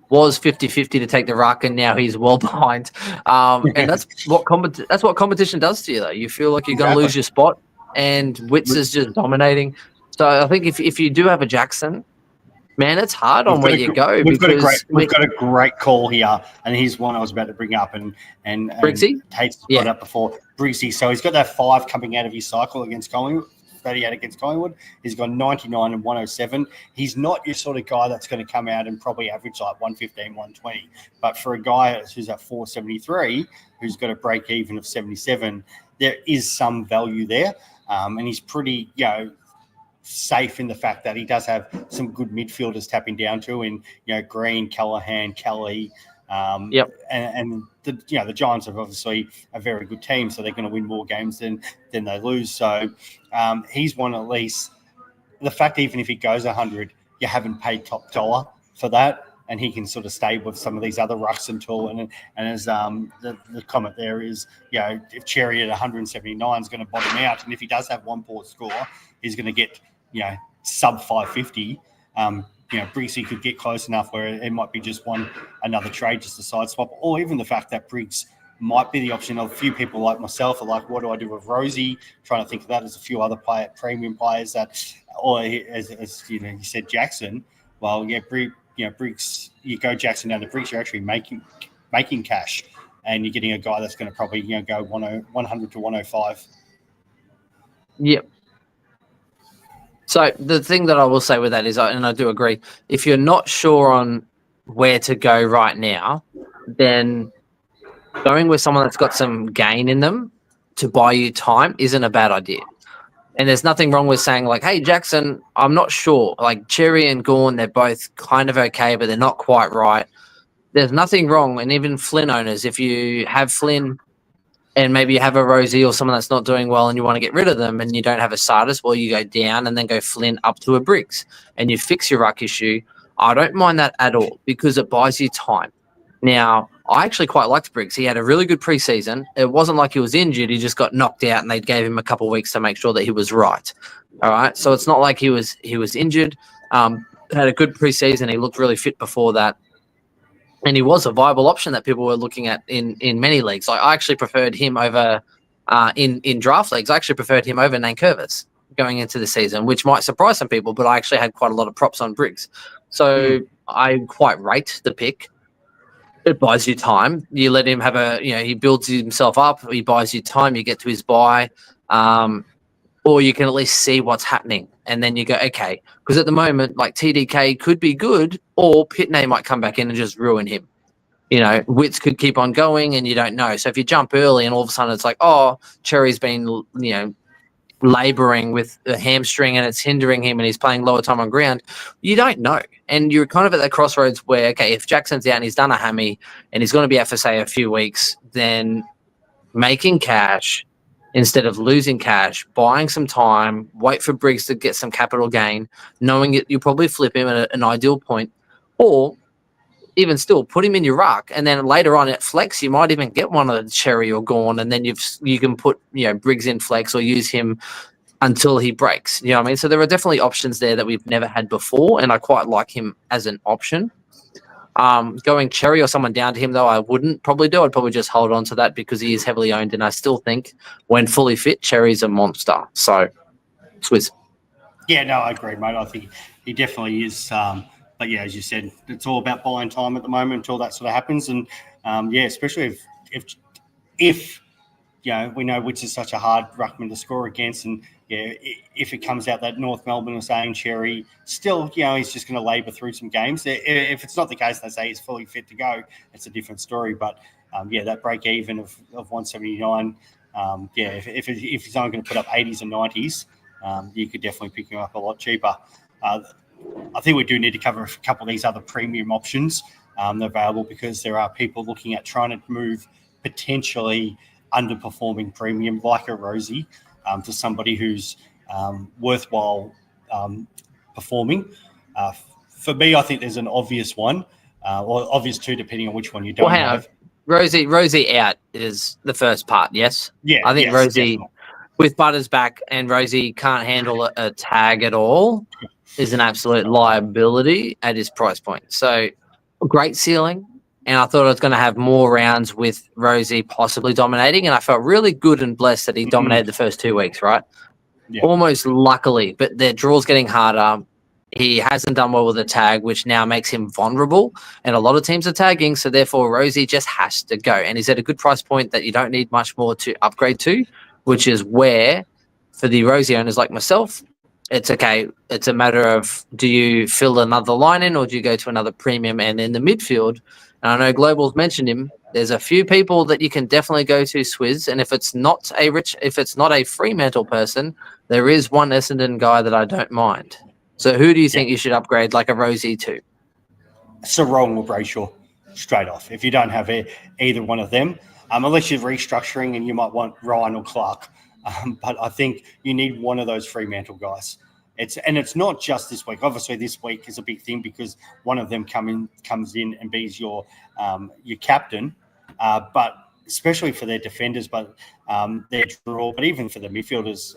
was 50-50 to take the ruck, and now he's well behind. And that's what competition does to you though. You feel like you're going to lose your spot, and Wits is just dominating. So I think if you do have a Jackson, man, it's hard on where you go. We've got a great call here, and here's one I was about to bring up, and Briggsy? Tate's brought up before. Briggsy, so he's got that 5 coming out of his cycle against Collingwood, that he had against Collingwood. He's got 99 and 107. He's not your sort of guy that's going to come out and probably average like 115, 120. But for a guy who's at 473, who's got a break even of 77, there is some value there. And he's pretty, safe in the fact that he does have some good midfielders tapping down to in, Green, Callahan, Kelly. And the Giants have obviously a very good team, so they're going to win more games than they lose. So he's one at least. The fact even if he goes 100, you haven't paid top dollar for that, and he can sort of stay with some of these other rucks and tall. And as the comment there is, if Cherry at 179 is going to bottom out, and if he does have one poor score, he's going to get sub 550. Briggsy could get close enough where it might be just another trade, just a side swap, or even the fact that Briggs might be the option of a few people like myself are like, what do I do with Rosie? Trying to think of that as a few other premium players or as you said, Jackson. Well, Briggs, you go Jackson down to Briggs, you're actually making cash, and you're getting a guy that's going to probably go 100 to 105. Yep. So the thing that I will say with that is, and I do agree, if you're not sure on where to go right now, then going with someone that's got some gain in them to buy you time isn't a bad idea. And there's nothing wrong with saying like, hey, Jackson, I'm not sure. Like Cherry and Gawn, they're both kind of okay, but they're not quite right. There's nothing wrong. And even Flynn owners, if you have Flynn and maybe you have a Rosie or someone that's not doing well and you want to get rid of them and you don't have a Sardis, well, you go down and then go Flynn up to a Briggs and you fix your ruck issue. I don't mind that at all because it buys you time. Now, I actually quite liked Briggs. He had a really good preseason. It wasn't like he was injured. He just got knocked out and they gave him a couple of weeks to make sure that he was right. All right. So it's not like he was injured. Had a good preseason. He looked really fit before that. And he was a viable option that people were looking at in many leagues. I actually preferred him over in draft leagues. I actually preferred him over Nankervis going into the season, which might surprise some people, but I actually had quite a lot of props on Briggs. So I quite rate the pick. It buys you time. You let him have he builds himself up. He buys you time. You get to his buy. Or you can at least see what's happening. And then you go, okay, because at the moment, like TDK could be good, or Pitney might come back in and just ruin him. Wits could keep on going and you don't know. So if you jump early and all of a sudden it's like, oh, Cherry's been, laboring with a hamstring and it's hindering him and he's playing lower time on ground, you don't know. And you're kind of at that crossroads where, okay, if Jackson's out and he's done a hammy and he's going to be out for, say, a few weeks, then making cash instead of losing cash, buying some time, wait for Briggs to get some capital gain, knowing that you'll probably flip him at an ideal point, or even still put him in your ruck, and then later on at flex, you might even get one of the Cherry or Gawn, and then you can put Briggs in flex or use him until he breaks. You know what I mean? So there are definitely options there that we've never had before, and I quite like him as an option. Going Cherry or someone down to him, though, I wouldn't probably do. I'd probably just hold on to that because he is heavily owned, and I still think when fully fit, Cherry's a monster. So, Swizz. Yeah, no, I agree, mate. I think he definitely is. But yeah, as you said, it's all about buying time at the moment until that sort of happens. And especially if we know which is such a hard ruckman to score against, and if it comes out that North Melbourne are saying Cherry still, he's just going to labour through some games. If it's not the case, they say he's fully fit to go. It's a different story. But that break even of 179. If he's only going to put up 80s and 90s, you could definitely pick him up a lot cheaper. I think we do need to cover a couple of these other premium options available, because there are people looking at trying to move potentially underperforming premium like a Rosie to somebody who's worthwhile performing. For me, I think there's an obvious one, or obvious two, depending on which one you don't have. Rosie out is the first part, yes? Yeah. I think Rosie, definitely. with Butters back and Rosie can't handle a tag at all, is an absolute liability at his price point. So great ceiling. And I thought I was going to have more rounds with Rosie possibly dominating. And I felt really good and blessed that he dominated the first 2 weeks, right? Yeah. Almost luckily, but their draw's getting harder. He hasn't done well with the tag, which now makes him vulnerable. And a lot of teams are tagging. So therefore Rosie just has to go. And he's at a good price point that you don't need much more to upgrade to, which is where for the Rosie owners like myself, it's okay. It's a matter of, do you fill another line in, or do you go to another premium? And in the midfield, and I know Global's mentioned him, there's a few people that you can definitely go to, Swizz. And if it's not a Fremantle person, there is one Essendon guy that I don't mind. So who do you think you should upgrade like a Rosie to? Sarong or Brayshaw, straight off. If you don't have either one of them, unless you're restructuring and you might want Ryan or Clark. But I think you need one of those Fremantle guys. It's not just this week. Obviously, this week is a big thing because one of them comes in and be your captain. But especially for their defenders, but their draw, but even for the midfielders,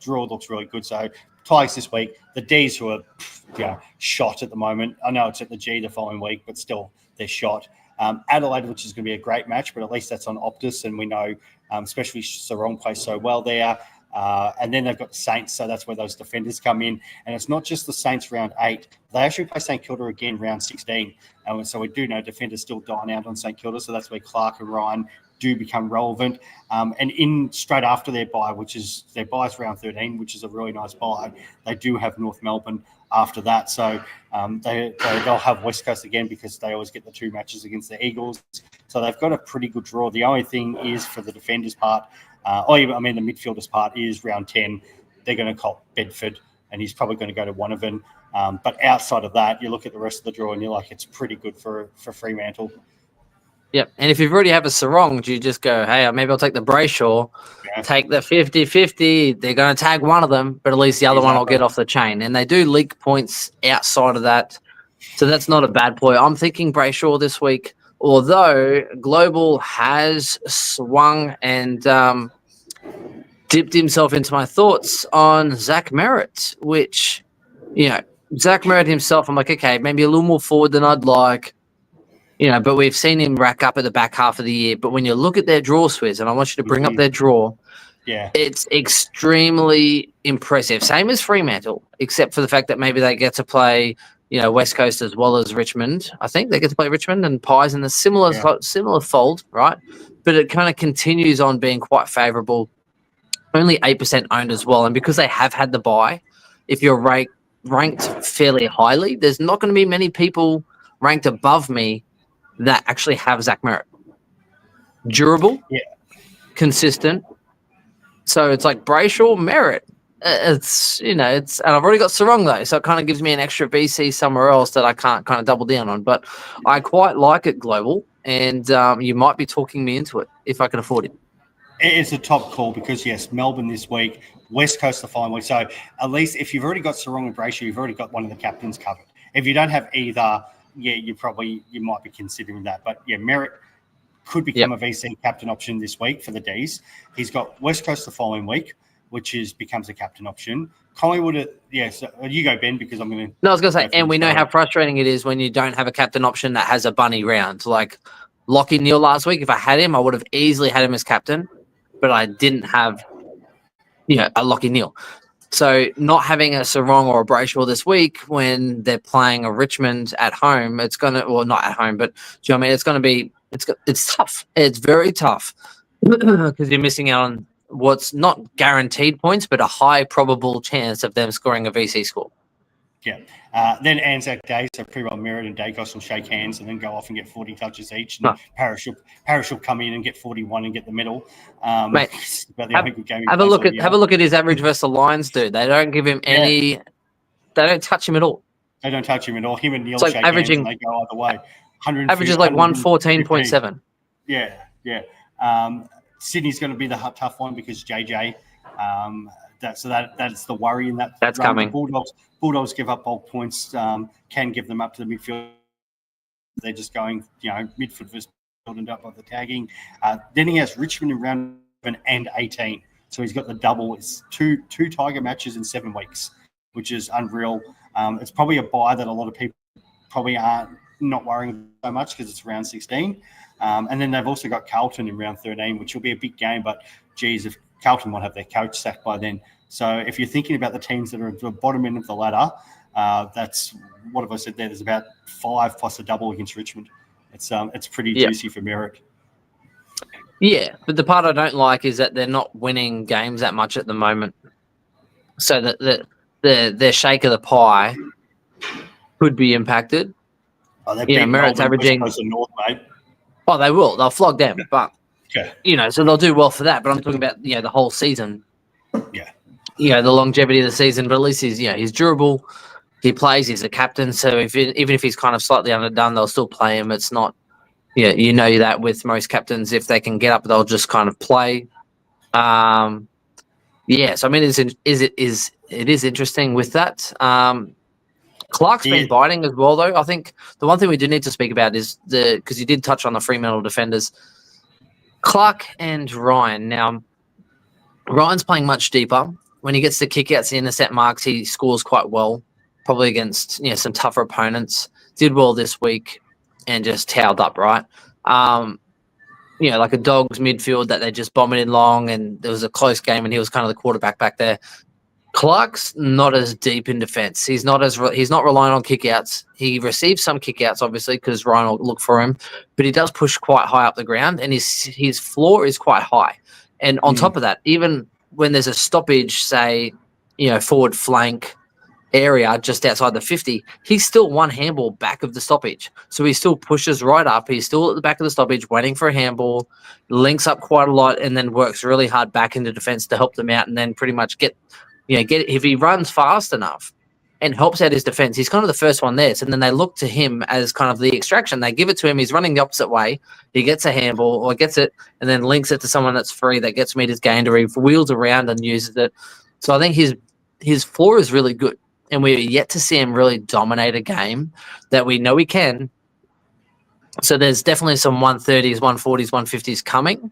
draw looks really good. So Tigers this week, the Ds who are shot at the moment. I know it's at the G the following week, but still they're shot. Adelaide, which is going to be a great match, but at least that's on Optus, and we know, especially Sarong plays so well there. And then they've got the Saints, so that's where those defenders come in. And it's not just the Saints round 8. They actually play St Kilda again round 16. So we do know defenders still dine out on St Kilda, so that's where Clark and Ryan do become relevant. And in straight after their bye, which is their bye's round 13, which is a really nice bye, they do have North Melbourne after that. So they'll have West Coast again because they always get the 2 matches against the Eagles. So they've got a pretty good draw. The only thing is for the defenders part, the midfielders part is round 10. They're going to cop Bedford, and he's probably going to go to one of them. But outside of that, you look at the rest of the draw and you're like, it's pretty good for Fremantle. Yep. And if you already have a Sarong, do you just go, hey, maybe I'll take the Brayshaw, take the 50-50. They're going to tag one of them, but at least the other one will get off the chain. And they do leak points outside of that. So that's not a bad point. I'm thinking Brayshaw this week, although Global has swung and dipped himself into my thoughts on Zach Merritt, which, Zach Merritt himself, I'm like, okay, maybe a little more forward than I'd like. But we've seen him rack up at the back half of the year. But when you look at their draw, Swizz, and I want you to bring up their draw, it's extremely impressive. Same as Fremantle, except for the fact that maybe they get to play, West Coast as well as Richmond. I think they get to play Richmond and Pies in the similar fold, right? But it kind of continues on being quite favourable. Only 8% owned as well. And because they have had the bye, if you're ranked fairly highly, there's not going to be many people ranked above me that actually have Zach Merritt. Durable, consistent. So it's like Brayshaw, Merritt. And I've already got Sarong though, so it kind of gives me an extra BC somewhere else that I can't kind of double down on. But I quite like it, Global, and you might be talking me into it if I can afford it. It's a top call because, yes, Melbourne this week, West Coast the following week. So at least if you've already got Sarong and Brayshaw, you've already got one of the captains covered. If you don't have either, you might be considering that. But, Merritt could become a VC captain option this week for the Ds. He's got West Coast the following week, which becomes a captain option. Collingwood, so you go, Ben, because I'm going to... No, I was going to say, and we know how frustrating it is when you don't have a captain option that has a bunny round. Like Lockie Neal last week, if I had him, I would have easily had him as captain, but I didn't have, a Lockie Neal. So not having a Sarong or a Brayshaw this week when they're playing a Richmond at home, it's going to, well, not at home, but do you know what I mean? It's going to be, it's tough. It's very tough because you're missing out on what's not guaranteed points, but a high probable chance of them scoring a VC score. Yeah. Then Anzac Day, so pretty well Merritt and Dacos will shake hands and then go off and get 40 touches each. And Parrish will come in and get 41 and get the medal. Mate, have a look at his average versus the Lions, dude. They don't give him any. They don't touch him at all. They don't touch him at all. Him and Neil shake hands and they go either way. Averages like 114.7. Yeah. Sydney's going to be the tough one because JJ. That's the worry in that. That's run. Coming. Bulldogs give up bulk points. Can give them up to the midfield. They're just going, midfield versus building up by the tagging. Then he has Richmond in round 7 and 18. So he's got the double. It's two Tiger matches in 7 weeks, which is unreal. It's probably a buy that a lot of people probably aren't not worrying so much because it's round 16. And then they've also got Carlton in round 13, which will be a big game. But, geez, if Carlton won't have their coach sacked by then. So if you're thinking about the teams that are at the bottom end of the ladder, that's what have I said there? There's about 5 plus a double against Richmond. It's pretty juicy for Merritt. Yeah, but the part I don't like is that they're not winning games that much at the moment. So that the shake of the pie could be impacted. Oh, they You know, beat Merritt's Melbourne, West averaging. Coast and North, mate. Oh, they will. They'll flog them, but Okay. you know, so they'll do well for that. But I'm talking about the whole season. Yeah. The longevity of the season. But at least he's durable. He plays. He's a captain. So even if he's kind of slightly underdone, they'll still play him. It's not. Yeah, you know that with most captains, if they can get up, they'll just kind of play. So I mean, it is interesting with that. Clark's been biting as well, though. I think the one thing we do need to speak about is because you did touch on the Fremantle defenders, Clark and Ryan. Now, Ryan's playing much deeper. When he gets the kickouts, the intercept marks, he scores quite well, probably against some tougher opponents. Did well this week and just towed up, right? Like a Dogs midfield that they just bombing in long, and there was a close game, and he was kind of the quarterback back there. Clark's not as deep in defense. He's not relying on kickouts. He receives some kickouts, obviously, because Ryan will look for him, but he does push quite high up the ground, and his floor is quite high. And on top of that, even when there's a stoppage, say, forward flank area just outside the 50, he's still one handball back of the stoppage. So he still pushes right up. He's still at the back of the stoppage waiting for a handball, links up quite a lot, and then works really hard back into defense to help them out, and then pretty much get if he runs fast enough and helps out his defense, he's kind of the first one there. So then they look to him as kind of the extraction. They give it to him. He's running the opposite way. He gets a handball or gets it and then links it to someone that's free that gets meters gained, or he wheels around and uses it. So I think his floor is really good. And we're yet to see him really dominate a game that we know he can. So there's definitely some 130s, 140s, 150s coming.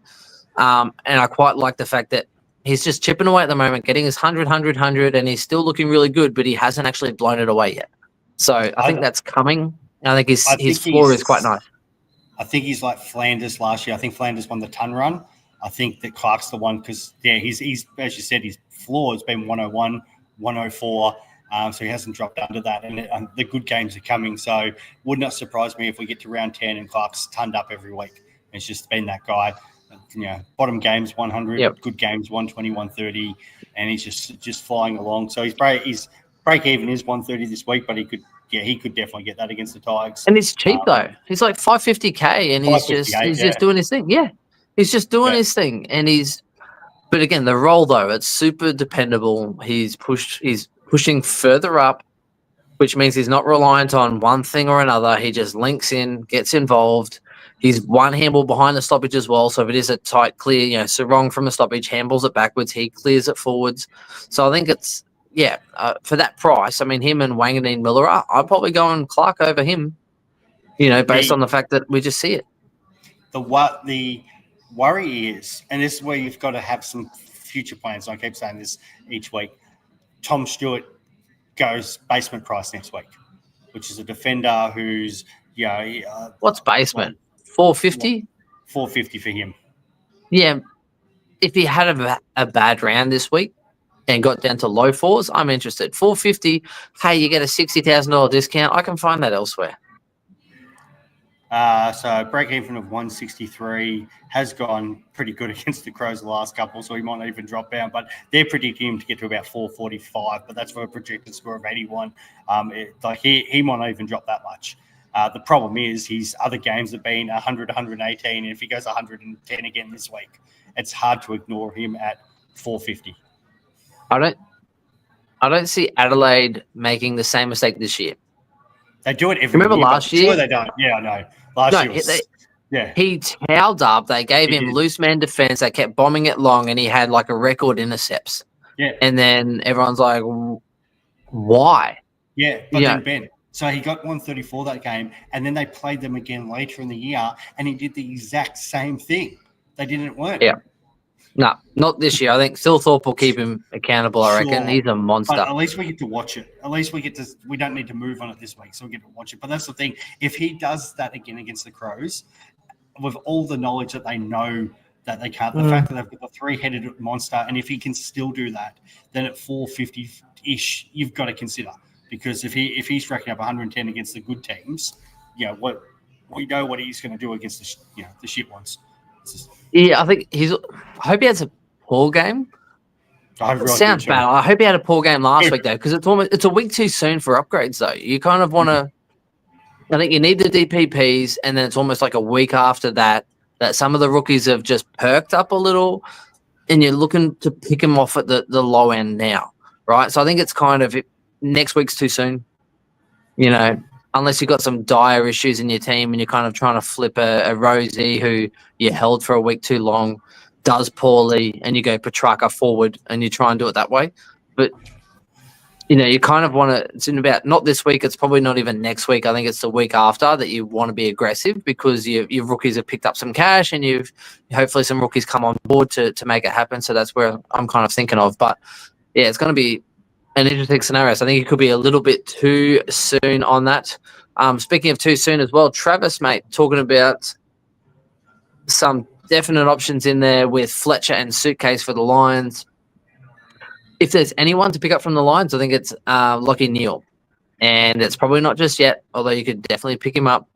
And I quite like the fact that he's just chipping away at the moment, getting his 100, and he's still looking really good, but he hasn't actually blown it away yet. So I think that's coming. I think his floor is quite nice. I think he's like Flanders last year. I think Flanders won the ton run. I think that Clark's the one because, he's as you said, his floor has been 101, 104. So he hasn't dropped under that, and the good games are coming. So would not surprise me if we get to round 10 and Clark's turned up every week. It's just been that guy. Bottom games 100, Good games 120, 130, and he's just flying along. So his break even is 130 this week, but he could definitely get that against the Tigers. And he's cheap though. He's like $550K, and he's just doing his thing. Yeah, he's just doing his thing, and But again, the role though, it's super dependable. He's pushing further up, which means he's not reliant on one thing or another. He just links in, gets involved. He's one handball behind the stoppage as well. So if it is a tight clear, Sarong from a stoppage, handballs it backwards, he clears it forwards. So I think it's, for that price, I mean, him and Wanganeen Miller, I'm probably going Clark over him, based on the fact that we just see it. The worry is, and this is where you've got to have some future plans. I keep saying this each week. Tom Stewart goes basement price next week, which is a defender who's, what's basement? 450? 450 for him. Yeah. If he had a bad round this week and got down to low fours, I'm interested. 450, hey, you get a $60,000 discount. I can find that elsewhere. So break even of 163 has gone pretty good against the Crows the last couple, so he might not even drop down. But they're predicting him to get to about 445, but that's for a projected score of 81. He might not even drop that much. The problem is his other games have been 100, 118, and if he goes 110 again this week, it's hard to ignore him at 450. I don't see Adelaide making the same mistake this year. They do it every year. Remember last year? Sure they don't. Yeah, I know. Last year was, he towed up. They gave him loose man defense. They kept bombing it long, and he had like a record intercepts. Yeah. And then everyone's like, why? Yeah, but then Ben. So he got 134 that game, and then they played them again later in the year, and he did the exact same thing. They didn't work. Yeah. No, not this year. I think Silthorpe will keep him accountable, I reckon. He's a monster. But at least we get to watch it. At least we don't need to move on it this week, so we get to watch it. But that's the thing. If he does that again against the Crows, with all the knowledge that they know that they can't, the fact that they've got the three-headed monster, and if he can still do that, then at 450-ish, you've got to consider. Because if he's racking up 110 against the good teams, we know what he's going to do against the shit ones. I think I hope he has a poor game, I It really sounds do, bad. too. I hope he had a poor game last week though, because it's a week too soon for upgrades though. You kind of want to. I think you need the DPPs, and then it's almost like a week after that some of the rookies have just perked up a little, and you're looking to pick them off at the low end now, right? So I think it's kind of next week's too soon, unless you've got some dire issues in your team and you're kind of trying to flip a Rosie who you held for a week too long, does poorly, and you go Petrarca forward and you try and do it that way. But you kind of want to, it's in about, not this week, it's probably not even next week. I think it's the week after that you want to be aggressive because your rookies have picked up some cash and hopefully some rookies come on board to make it happen. So that's where I'm kind of thinking of. But yeah, it's going to be an interesting scenario. So I think it could be a little bit too soon on that. Speaking of too soon as well, Travis, mate, talking about some definite options in there with Fletcher and Suitcase for the Lions. If there's anyone to pick up from the Lions, I think it's Lockie Neal. And it's probably not just yet, although you could definitely pick him up.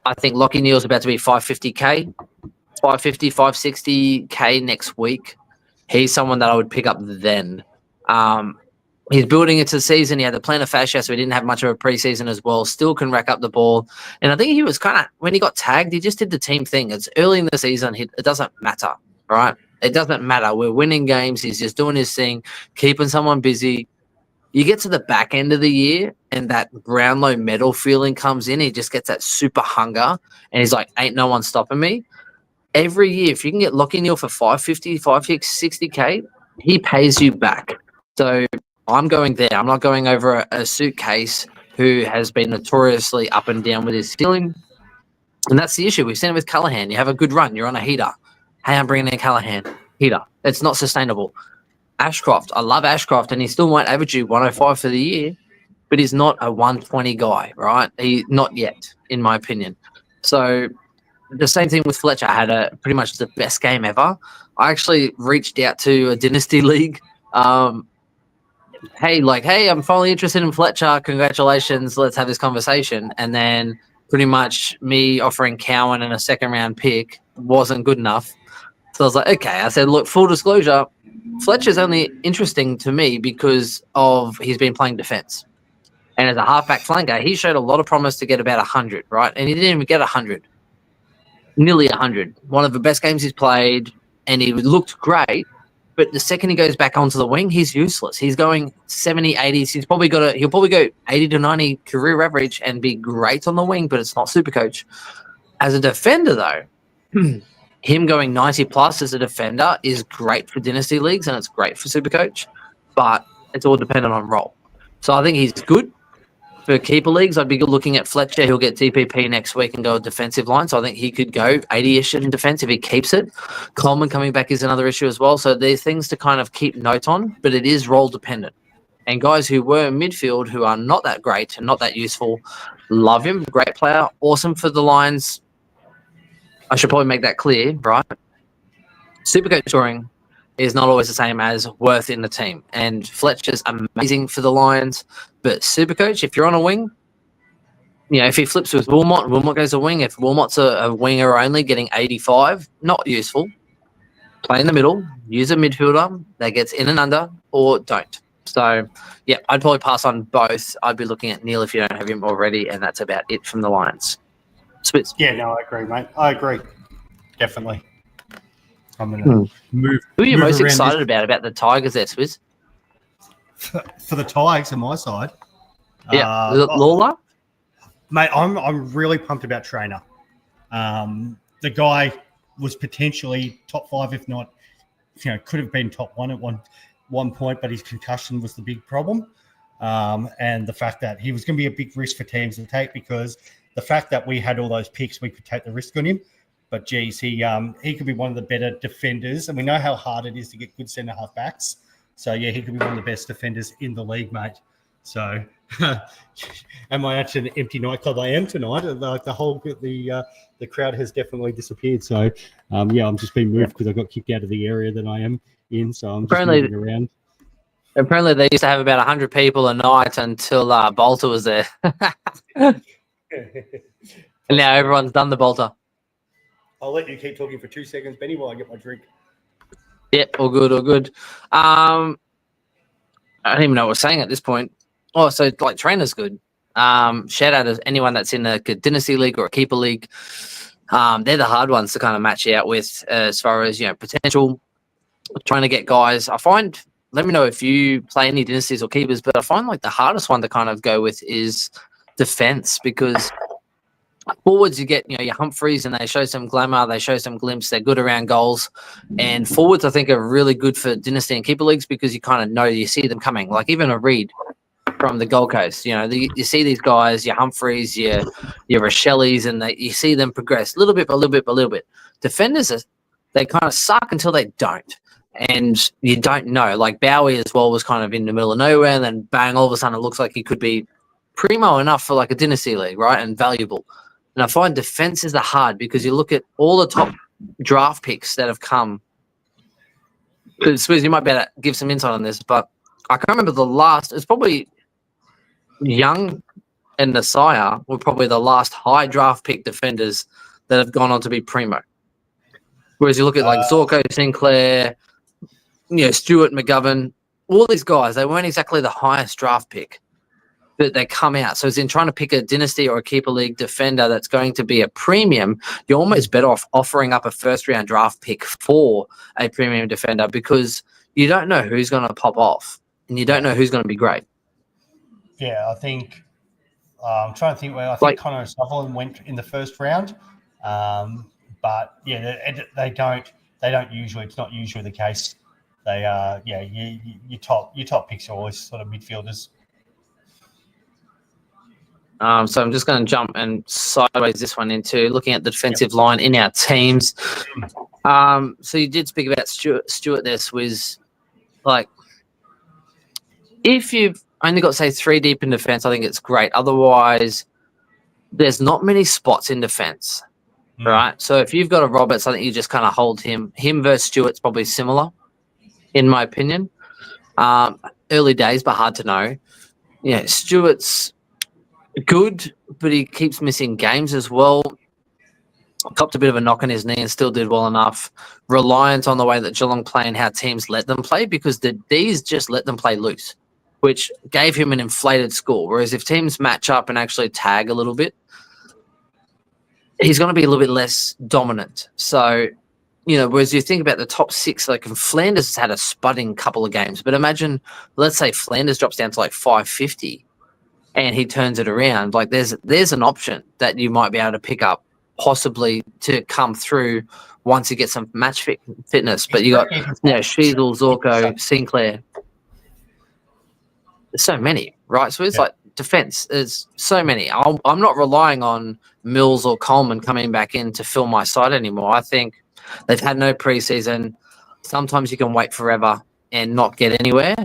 I think Lockie Neal's about to be 550K, 550, 560K next week. He's someone that I would pick up then. He's building into the season. He had the plantar fascia, so he didn't have much of a preseason as well. Still can rack up the ball. And I think he was kind of, when he got tagged, he just did the team thing. It's early in the season. It doesn't matter, right? It doesn't matter. We're winning games. He's just doing his thing, keeping someone busy. You get to the back end of the year and that Brownlow medal feeling comes in. He just gets that super hunger and he's like, ain't no one stopping me. Every year, if you can get Lockie Neal for 550, 560K, he pays you back. So I'm going there. I'm not going over a Suitcase who has been notoriously up and down with his ceiling. And that's the issue. We've seen it with Callaghan. You have a good run. You're on a heater. Hey, I'm bringing in Callaghan. Heater. It's not sustainable. Ashcroft. I love Ashcroft, and he still won't average you 105 for the year, but he's not a 120 guy, right? Not yet, in my opinion. So the same thing with Fletcher. Had pretty much the best game ever. I actually reached out to a Dynasty League. Hey, I'm finally interested in Fletcher. Congratulations. Let's have this conversation. And then pretty much me offering Cowan and a second-round pick wasn't good enough. So I was like, okay. I said, look, full disclosure, Fletcher's only interesting to me because of he's been playing defense. And as a halfback flanker, he showed a lot of promise to get about 100, right? And he didn't even get 100. Nearly 100. One of the best games he's played, and he looked great. But the second he goes back onto the wing, he's useless. He's going 70, 80s. He'll probably go 80 to 90 career average and be great on the wing, but it's not Supercoach. As a defender, though, him going 90 plus as a defender is great for Dynasty Leagues and it's great for Supercoach, but it's all dependent on role. So I think he's good for keeper leagues. I'd be looking at Fletcher. He'll get DPP next week and go a defensive line. So I think he could go 80-ish in defense if he keeps it. Coleman coming back is another issue as well. So there's things to kind of keep note on, but it is role dependent. And guys who were midfield who are not that great and not that useful, love him. Great player. Awesome for the Lions. I should probably make that clear, right? Supercoach scoring is not always the same as worth in the team. And Fletcher's amazing for the Lions. But Supercoach, if you're on a wing, if he flips with Wilmot goes a wing. If Wilmot's a winger only getting 85, not useful. Play in the middle, use a midfielder that gets in and under, or don't. So, yeah, I'd probably pass on both. I'd be looking at Neal if you don't have him already, and that's about it from the Lions. Spitz. Yeah, no, I agree, mate. I agree. Definitely. I'm going to move. Who are you move most around excited about the Tigers there, Swizz? For the Tigers on my side. Yeah. Is it Lawler? Mate, I'm really pumped about Trainer. The guy was potentially top 5, if not, could have been top 1 at one point, but his concussion was the big problem. And the fact that he was going to be a big risk for teams to take because the fact that we had all those picks, we could take the risk on him. But, geez, he could be one of the better defenders. And we know how hard it is to get good centre-half backs. So, yeah, he could be one of the best defenders in the league, mate. So, am I actually an empty nightclub? I am tonight. The crowd has definitely disappeared. So, I'm just being moved because I got kicked out of the area that I am in. So, I'm just moving around. Apparently, they used to have about 100 people a night until Bolter was there. And now everyone's done the Bolter. I'll let you keep talking for 2 seconds, Benny, while I get my drink. Yep, all good, all good. I don't even know what we're saying at this point. Oh, so like trainer's good. Shout out to anyone that's in a good dynasty league or a keeper league. They're the hard ones to kind of match out with as far as, potential. Trying to get guys. I find, let me know if you play any dynasties or keepers, but I find like the hardest one to kind of go with is defense, because forwards, you get, your Humphreys, and they show some glamour, they show some glimpse, they're good around goals. And forwards, I think, are really good for dynasty and keeper leagues because you kind of know, you see them coming. Like even a Reed from the Gold Coast, you see these guys, your Humphreys, your Rochelle's, and you see them progress little bit by little bit by little bit. Defenders, they kind of suck until they don't. And you don't know. Like Bowie as well was kind of in the middle of nowhere, and then bang, all of a sudden it looks like he could be primo enough for like a dynasty league, right? And valuable. And I find defenses are hard because you look at all the top draft picks that have come. Swizz, you might be able to give some insight on this, but I can't remember the last. It's probably Young and Nasaya were probably the last high draft pick defenders that have gone on to be primo. Whereas you look at like Zorko, Sinclair, Stewart, McGovern, all these guys, they weren't exactly the highest draft pick, but they come out. So it's in trying to pick a dynasty or a keeper league defender that's going to be a premium, you're almost better off offering up a first-round draft pick for a premium defender because you don't know who's going to pop off and you don't know who's going to be great. Yeah, I think I'm trying to think where I think Connor Sutherland went in the first round, but yeah, they don't usually. It's not usually the case. They your top picks are always sort of midfielders. So I'm just going to jump and sideways this one into looking at the defensive line in our teams. So you did speak about Stewart there, Swizz. Like, if you've only got, say, 3 deep in defense, I think it's great. Otherwise, there's not many spots in defense, right? So if you've got a Roberts, I think you just kind of hold him. Him versus Stewart's probably similar, in my opinion. Early days, but hard to know. Stewart's good, but he keeps missing games as well. Copped a bit of a knock on his knee and still did well enough. Reliant on the way that Geelong play and how teams let them play, because the D's just let them play loose, which gave him an inflated score. Whereas if teams match up and actually tag a little bit, he's going to be a little bit less dominant. So, whereas you think about the top 6, like Flanders has had a spudding couple of games, but imagine, let's say Flanders drops down to like 550 and he turns it around. Like there's an option that you might be able to pick up possibly to come through once you get some match fitness. But you got, Sheasel, Zorko, Sinclair. There's so many, right? So it's like defense. There's so many. I'm not relying on Mills or Coleman coming back in to fill my side anymore. I think they've had no preseason. Sometimes you can wait forever and not get anywhere.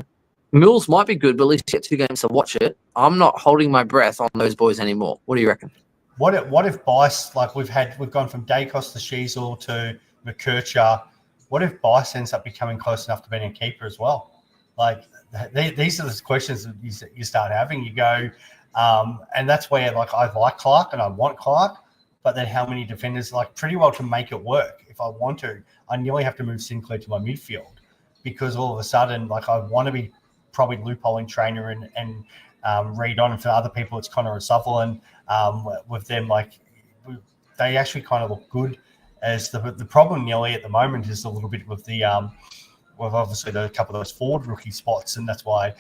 Mills might be good, but at least you get 2 games to watch it. I'm not holding my breath on those boys anymore. What do you reckon? What if Bice, like we've gone from Dacos to Sheasel to McKercher, what if Bice ends up becoming close enough to being a keeper as well? Like these are the questions that you start having. You go, and that's where like I like Clark and I want Clark, but then how many defenders, like pretty well to make it work. If I want to, I nearly have to move Sinclair to my midfield because all of a sudden, like I want to be probably loopholing Trainer and read on, and for other people it's Connor and Sutherland. With them, like they actually kind of look good. As the problem nearly at the moment is a little bit with the with obviously the couple of those forward rookie spots, and that's why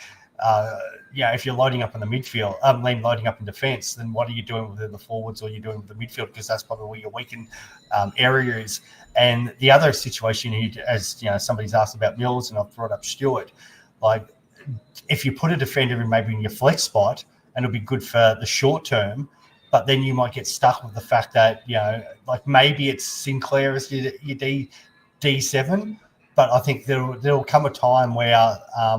if you're loading up in the midfield, loading up in defence, then what are you doing with the forwards, or you're doing with the midfield, because that's probably where your weakened area is. And the other situation, as somebody's asked about Mills, and I've brought up Stewart, like if you put a defender in maybe in your flex spot, and it'll be good for the short term, but then you might get stuck with the fact that, like maybe it's Sinclair as your D7, but I think there'll come a time where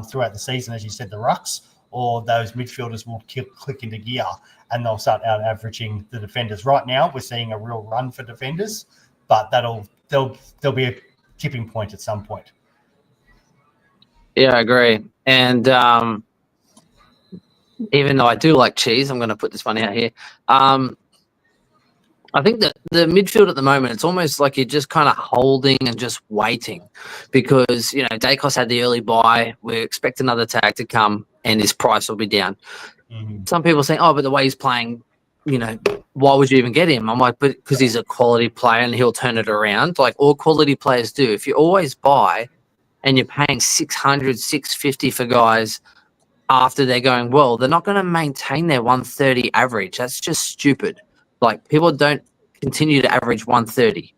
throughout the season, as you said, the Rucks or those midfielders will click into gear and they'll start out averaging the defenders. Right now, we're seeing a real run for defenders, but there'll be a tipping point at some point. Yeah, I agree. And even though I do like cheese, I'm going to put this one out here. I think that the midfield at the moment, it's almost like you're just kind of holding and just waiting because, Dacos had the early buy. We expect another tag to come and his price will be down. Mhm. Some people saying, but the way he's playing, why would you even get him? I'm like, but because he's a quality player and he'll turn it around like all quality players do. If you always buy and you're paying 600, 650 for guys after they're going well, they're not going to maintain their 130 average. That's just stupid. Like people don't continue to average 130,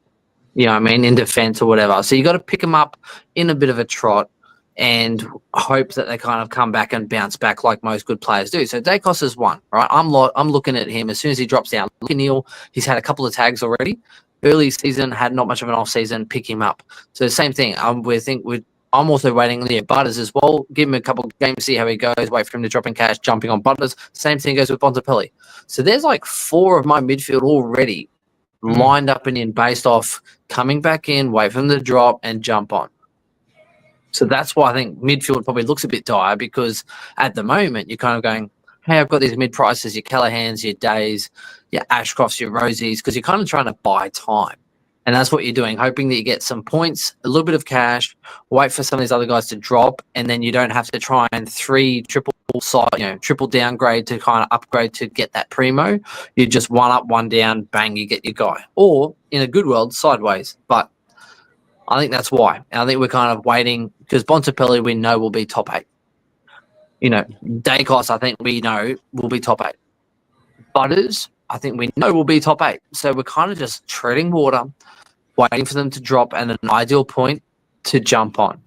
in defense or whatever. So you got to pick them up in a bit of a trot and hope that they kind of come back and bounce back like most good players do. So Dacos is one, right? I'm looking at him as soon as he drops down. Look at Neil, he's had a couple of tags already. Early season, had not much of an off season, pick him up. So same thing. I'm also waiting on Butters as well. Give him a couple of games, see how he goes. Wait for him to drop in cash, jumping on Butters. Same thing goes with Bontempelli. So there's like 4 of my midfield already lined up and in based off coming back in, wait for them to drop and jump on. So that's why I think midfield probably looks a bit dire because at the moment you're kind of going, hey, I've got these mid prices, your Callahans, your Days, your Ashcrofts, your Rosies, because you're kind of trying to buy time. And that's what you're doing, hoping that you get some points, a little bit of cash, wait for some of these other guys to drop, and then you don't have to try and triple downgrade to kind of upgrade to get that primo. You just one up, one down, bang, you get your guy. Or in a good world, sideways. But I think that's why. And I think we're kind of waiting because Bontempelli we know will be top 8. Dacos I think we know will be top 8. Butters I think we know will be top 8. So we're kind of just treading water, waiting for them to drop and an ideal point to jump on.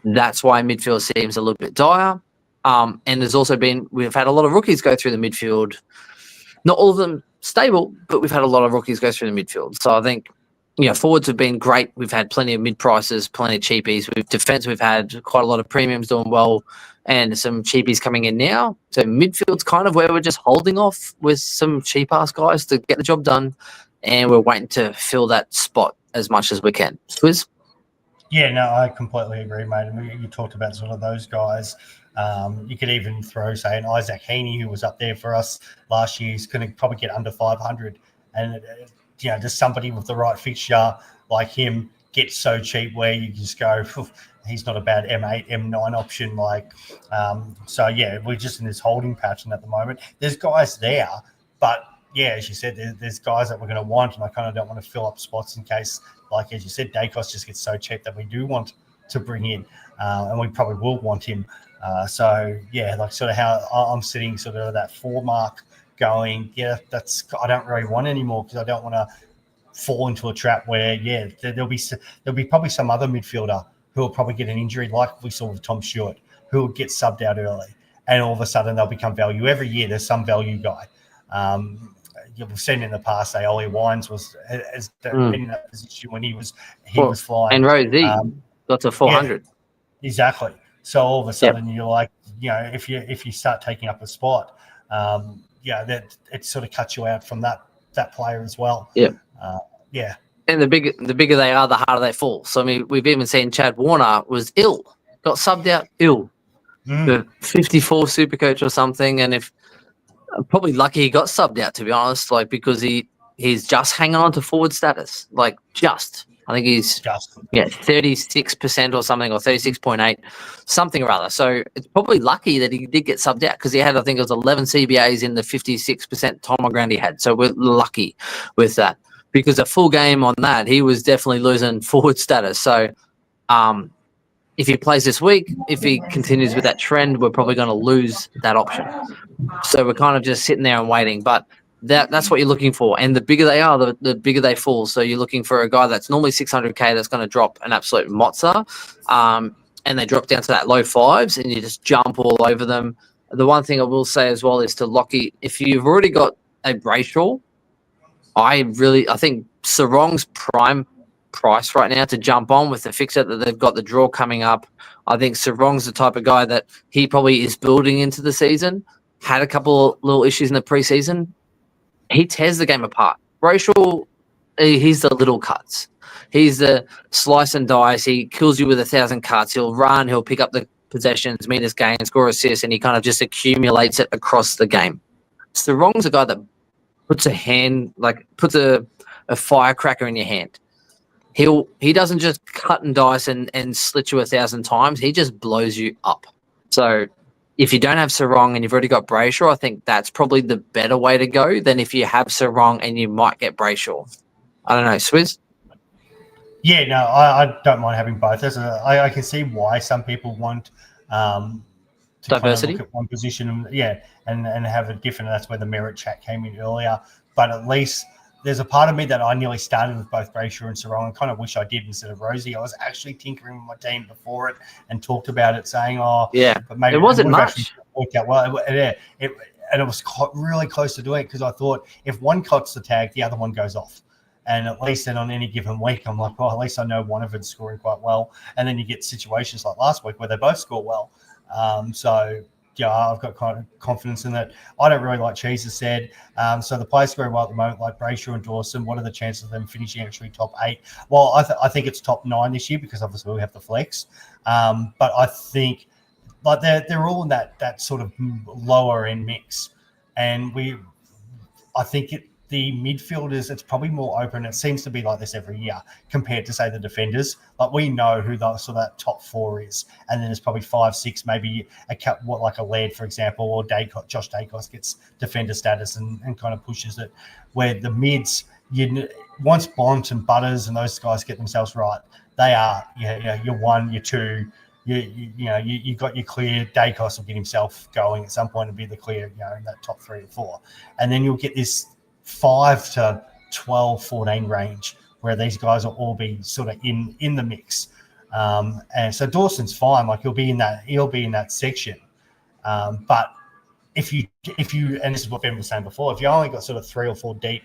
That's why midfield seems a little bit dire. And there's also we've had a lot of rookies go through the midfield. Not all of them stable, but we've had a lot of rookies go through the midfield. So I think, forwards have been great. We've had plenty of mid-prices, plenty of cheapies. With defence, we've had quite a lot of premiums doing well and some cheapies coming in now. So midfield's kind of where we're just holding off with some cheap-ass guys to get the job done, and we're waiting to fill that spot as much as we can. Swizz? Yeah, no, I completely agree, mate. And you talked about sort of those guys. You could even throw, say, an Isaac Heaney, who was up there for us last year. He's going to probably get under 500. And, just somebody with the right fixture like him gets so cheap where you just go, he's not a bad M8, M9 option. So, yeah, we're just in this holding pattern at the moment. There's guys there, but, yeah, as you said, there's guys that we're going to want, and I kind of don't want to fill up spots in case, like as you said, Dacos just gets so cheap that we do want to bring in, and we probably will want him. So, yeah, like sort of how I'm sitting sort of that 4 mark going, I don't really want anymore because I don't want to fall into a trap where, there'll be probably some other midfielder who will probably get an injury like we saw with Tom Stewart, who will get subbed out early, and all of a sudden they'll become value. Every year there's some value guy. We've seen in the past, say, Ollie Wines has been in that position when he was flying. And Rosie got to 400. Yeah, exactly. So all of a sudden you're like, if you start taking up a spot, that it sort of cuts you out from that player as well. Yeah. And the bigger they are, the harder they fall. So I mean, we've even seen Chad Warner was ill, got subbed out ill, the 54 Supercoach or something, and if. Probably lucky he got subbed out, to be honest, because he's just hanging on to forward status. I think he's 36% or something, or 36.8, something or other. So it's probably lucky that he did get subbed out because he had, I think it was 11 CBAs in the 56% time on ground he had. So we're lucky with that because a full game on that, he was definitely losing forward status. So if he plays this week, if he continues with that trend, we're probably going to lose that option. So we're kind of just sitting there and waiting. But that's what you're looking for. And the bigger they are, the bigger they fall. So you're looking for a guy that's normally 600K that's going to drop an absolute mozza. And they drop down to that low 5s and you just jump all over them. The one thing I will say as well is to Lockie, if you've already got a Brayshaw, I think Sarong's prime price right now to jump on with the fixer that they've got the draw coming up. I think Sarong's the type of guy that he probably is building into the season. Had a couple of little issues in the preseason. He tears the game apart. Brayshaw, he's the little cuts. He's the slice and dice. He kills you with 1,000 cuts. He'll run. He'll pick up the possessions, meters gained, score assists, and he kind of just accumulates it across the game. Sarong's a guy that puts a firecracker in your hand. He doesn't just cut and dice and slit you 1,000 times. He just blows you up. So if you don't have Sarong and you've already got Brayshaw, I think that's probably the better way to go than if you have Sarong and you might get Brayshaw. I don't know, Swizz? Yeah, no, I don't mind having both. I can see why some people want to Diversity. kind of look at one position and have a different. That's where the merit chat came in earlier. But at least there's a part of me that I nearly started with both Brayshaw and Sarong. I kind of wish I did instead of Rosie. I was actually tinkering with my team before it and talked about it, saying, but maybe it wasn't much. Worked out well. And it was really close to doing it because I thought if one cuts the tag, the other one goes off. And at least then on any given week, I'm like, well, at least I know one of it's scoring quite well. And then you get situations like last week where they both score well. I've got kind of confidence in that. I don't really like Cheese, as said. So the players scoring well at the moment, like Brayshaw and Dawson, what are the chances of them finishing actually top 8? Well, I think it's top 9 this year because obviously we have the flex. But I think like they're all in that sort of lower end mix. And I think the midfielders, it's probably more open. It seems to be like this every year compared to, say, the defenders. Like we know who that top 4 is, and then there's probably 5, 6, maybe like a Laird, for example, or Josh Dacos gets defender status and kind of pushes it. Where the mids, once Bont and Butters and those guys get themselves right, they are you're 1, you're 2. You got your clear. Dacos will get himself going at some point and be the clear, in that top 3 or 4, and then you'll get this 5 to 12, 14 range where these guys will all be sort of in the mix. And so Dawson's fine. Like he'll be in that section. But if you, and this is what Ben was saying before, if you only got sort of 3 or 4 deep,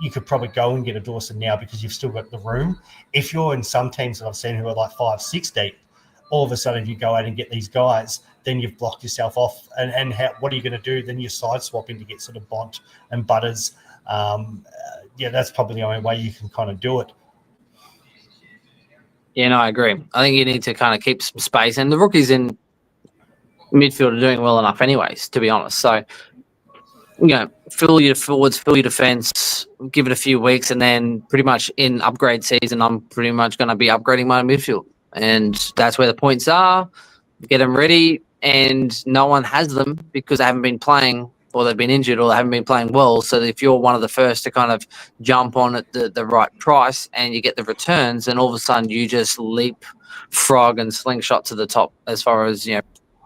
you could probably go and get a Dawson now because you've still got the room. If you're in some teams that I've seen who are like 5, 6 deep, all of a sudden you go out and get these guys, then you've blocked yourself off. And what are you going to do? Then you're side swapping to get sort of Bont and Butters. That's probably the only way you can kind of do it. Yeah, no, I agree. I think you need to kind of keep some space. And the rookies in midfield are doing well enough anyways, to be honest. So, fill your forwards, fill your defence, give it a few weeks, and then pretty much in upgrade season, I'm pretty much going to be upgrading my midfield. And that's where the points are. Get them ready. And no one has them because they haven't been playing or they've been injured or they haven't been playing well. So if you're one of the first to kind of jump on at the right price and you get the returns, then all of a sudden you just leapfrog and slingshot to the top as far as,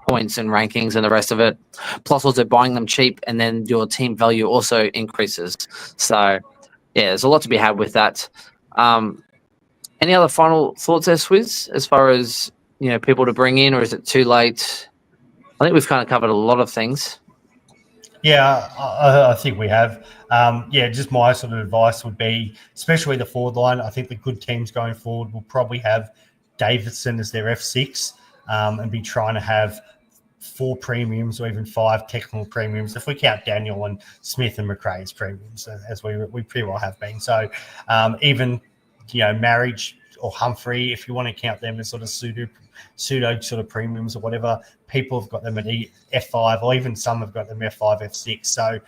points and rankings and the rest of it. Plus also buying them cheap and then your team value also increases. So, there's a lot to be had with that. Any other final thoughts there, Swizz, as far as, people to bring in, or is it too late? I think we've kind of covered a lot of things. Yeah, I think we have. Just my sort of advice would be, especially the forward line, I think the good teams going forward will probably have Davidson as their F6 and be trying to have 4 premiums or even 5 technical premiums, if we count Daniel and Smith and McRae as premiums, as we pretty well have been. So even, Marriage or Humphrey, if you want to count them as sort of pseudo sort of premiums or whatever, people have got them at F5 or even some have got them F5, F6. So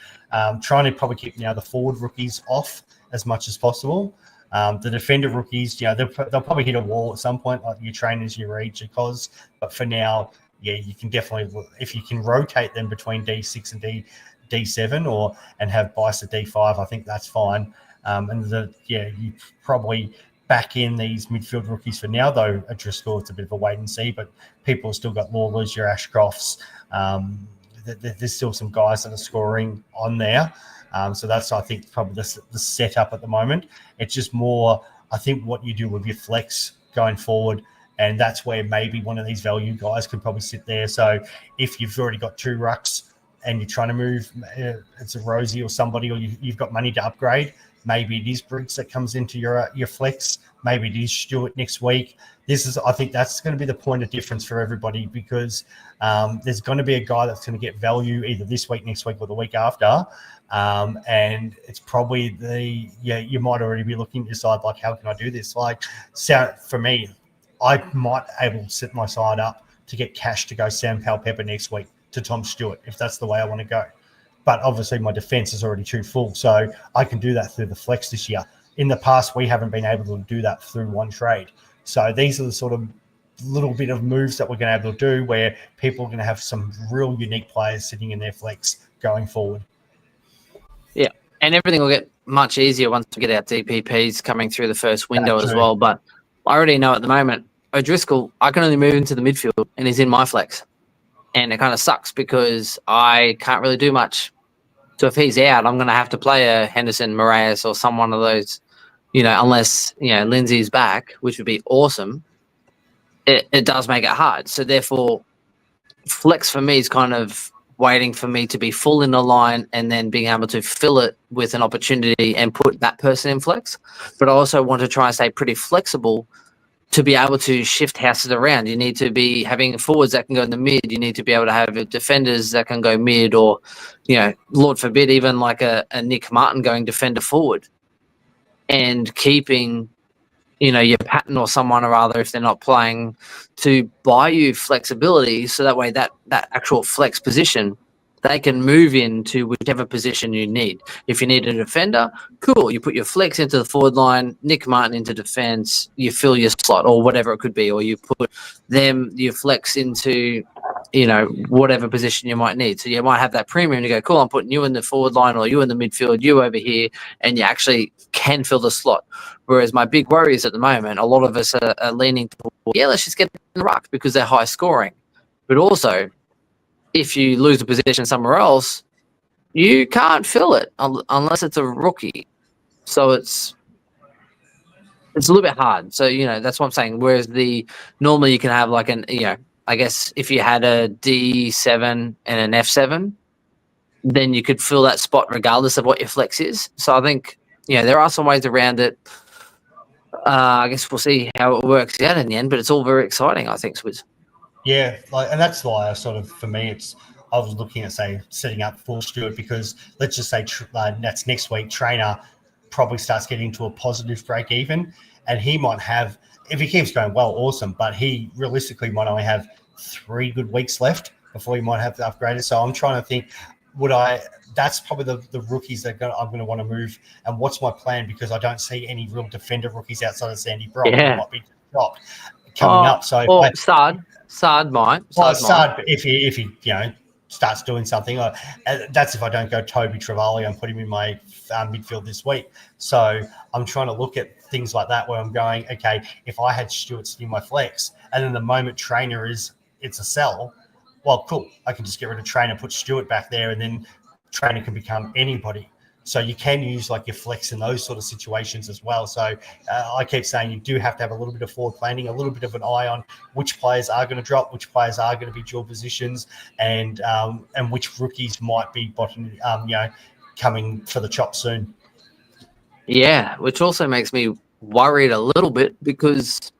trying to probably keep now the forward rookies off as much as possible. The defender rookies, they'll probably hit a wall at some point, like your trainers, your reach, your cause. But for now, you can definitely, if you can rotate them between D6 and D7 and have Bice at D5, I think that's fine. You probably back in these midfield rookies for now, though at Driscoll it's a bit of a wait and see, but people have still got Lawlers, your Ashcrofts. There's still some guys that are scoring on there. So that's, I think, probably the setup at the moment. It's just more, I think, what you do with your flex going forward, and that's where maybe one of these value guys could probably sit there. So if you've already got 2 rucks and you're trying to move, it's a Rosie or somebody, or you've got money to upgrade, maybe it is Briggs that comes into your flex. Maybe it is Stewart next week. I think that's going to be the point of difference for everybody, because there's going to be a guy that's going to get value either this week, next week, or the week after. And it's probably you might already be looking to decide, like, how can I do this? Like, so for me, I might able to set my side up to get cash to go Sam Powell-Pepper next week to Tom Stewart, if that's the way I want to go. but obviously my defense is already too full. So I can do that through the flex this year. In the past, we haven't been able to do that through one trade. So these are the sort of little bit of moves that we're going to be able to do where people are going to have some real unique players sitting in their flex going forward. Yeah, and everything will get much easier once we get our DPPs coming through the first window as well. But I already know at the moment, O'Driscoll, I can only move into the midfield and he's in my flex. And it kind of sucks because I can't really do much. So if he's out, I'm going to have to play a Henderson, Moraes, or some one of those, unless, Lindsay's back, which would be awesome. It does make it hard. So therefore, flex for me is kind of waiting for me to be full in the line and then being able to fill it with an opportunity and put that person in flex. But I also want to try and stay pretty flexible to be able to shift houses around. You need to be having forwards that can go in the mid. You need to be able to have defenders that can go mid, or, Lord forbid, even like a Nick Martin going defender forward, and keeping, your Patton or someone or other, if they're not playing, to buy you flexibility. So that way that actual flex position, they can move into whichever position you need. If you need a defender, cool. You put your flex into the forward line, Nick Martin into defense, you fill your slot or whatever it could be, or you put your flex into, whatever position you might need. So you might have that premium to go, cool, I'm putting you in the forward line or you in the midfield, you over here, and you actually can fill the slot. Whereas my big worry is at the moment, a lot of us are leaning toward, let's just get in the ruck because they're high scoring. But also, if you lose a position somewhere else, you can't fill it unless it's a rookie. So it's a little bit hard. So, that's what I'm saying. Whereas normally you can have like I guess if you had a D7 and an F7, then you could fill that spot regardless of what your flex is. So I think, there are some ways around it. I guess we'll see how it works out in the end, but it's all very exciting, I think, Swizz. Yeah, and that's why for me, I was looking at, say, setting up for Stewart, because let's just say that's next week, Trainer probably starts getting to a positive break even, and he might have, if he keeps going well, awesome, but he realistically might only have 3 good weeks left before he might have to upgrade it. So I'm trying to think, that's probably the rookies that I'm going to want to move, and what's my plan, because I don't see any real defender rookies outside of Sandy Brock who might be dropped coming up. So Saad might. Saad, if he starts doing something, that's if I don't go Toby Travali and put him in my midfield this week. So I'm trying to look at things like that where I'm going, okay, if I had Stewart in my flex, and then the moment Trainer it's a sell, well, cool, I can just get rid of Trainer, put Stewart back there, and then Trainer can become anybody. So you can use like your flex in those sort of situations as well. So I keep saying you do have to have a little bit of forward planning, a little bit of an eye on which players are going to drop, which players are going to be dual positions, and which rookies might be coming for the chop soon. Yeah, which also makes me worried a little bit, because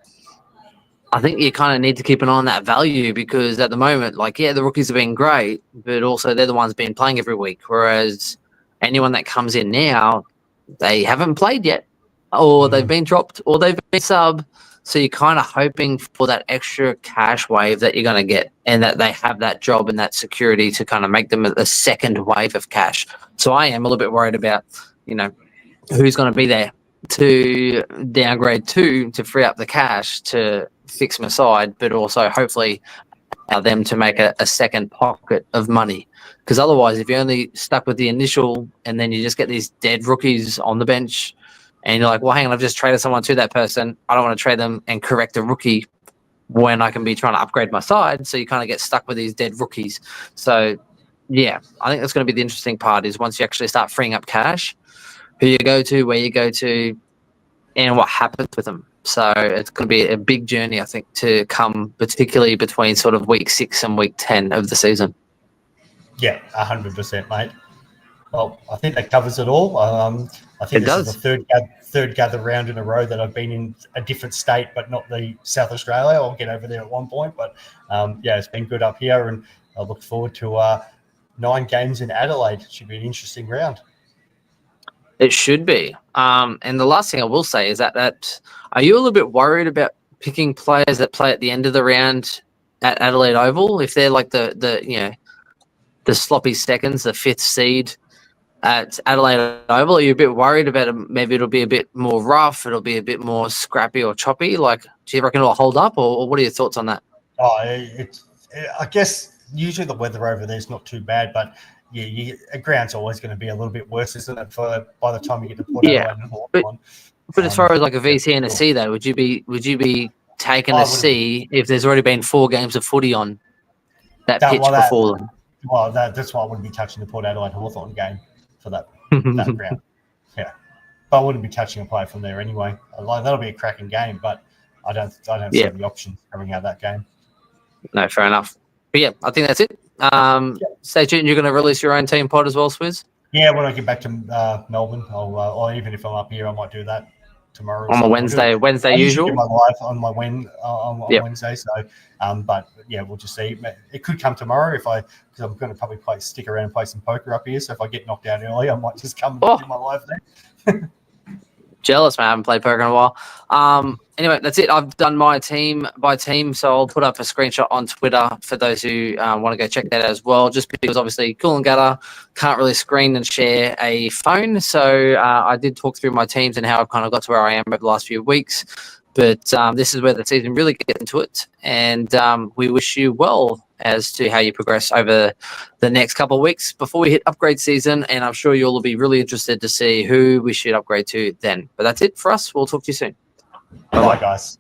I think you kind of need to keep an eye on that value, because at the moment, the rookies have been great, but also they're the ones been playing every week, whereas anyone that comes in now, they haven't played yet, or they've been dropped, or they've been sub. So you're kind of hoping for that extra cash wave that you're going to get, and that they have that job and that security to kind of make them a second wave of cash. So I am a little bit worried about, who's going to be there to downgrade to free up the cash to fix them aside, but also hopefully allow them to make a second pocket of money. Because otherwise, if you're only stuck with the initial and then you just get these dead rookies on the bench and you're like, well, hang on, I've just traded someone to that person, I don't want to trade them and correct a rookie when I can be trying to upgrade my side. So you kind of get stuck with these dead rookies. So, yeah, I think that's going to be the interesting part, is once you actually start freeing up cash, who you go to, where you go to, and what happens with them. So it's going to be a big journey, I think, to come, particularly between sort of week 6 and week 10 of the season. Yeah, 100%, mate. Well, I think that covers it all. I think this is the third gather round in a row that I've been in a different state, but not the South Australia. I'll get over there at one point. But, it's been good up here, and I look forward to 9 games in Adelaide. It should be an interesting round. It should be. And the last thing I will say is that are you a little bit worried about picking players that play at the end of the round at Adelaide Oval? If they're like the the sloppy seconds, the 5th seed at Adelaide Oval? Are you a bit worried about it? Maybe it'll be a bit more rough, it'll be a bit more scrappy or choppy? Like, do you reckon it'll hold up, or what are your thoughts on that? Oh, I guess usually the weather over there is not too bad, but yeah, a ground's always going to be a little bit worse, isn't it? By the time you get to Port Adelaide and Hawthorn. But as far as like a VC and a C, though, would you be taking a C if there's already been 4 games of footy on that pitch before them? Well, that's why I wouldn't be touching the Port Adelaide Hawthorn game for that ground. Yeah, but I wouldn't be touching a player from there anyway. Like, that'll be a cracking game, but I don't see the options coming out of that game. No, fair enough. But yeah, I think that's it. Stay tuned. You're going to release your own team pod as well, Swizz? Yeah, when I get back to Melbourne, or even if I'm up here, I might do that tomorrow. On a Wednesday usual? I do my live on my Wednesday. So, but yeah, we'll just see. It could come tomorrow because I'm going to probably stick around and play some poker up here. So if I get knocked out early, I might just come and do my live there. Jealous, man. I haven't played poker in a while. Anyway, that's it. I've done my team by team, so I'll put up a screenshot on Twitter for those who want to go check that out as well. Just because obviously Coolangatta can't really screen and share a phone, so I did talk through my teams and how I've kind of got to where I am over the last few weeks. But this is where the season really gets into it, and we wish you well as to how you progress over the next couple of weeks before we hit upgrade season, and I'm sure you'll all be really interested to see who we should upgrade to then. But that's it for us. We'll talk to you soon. Bye, guys.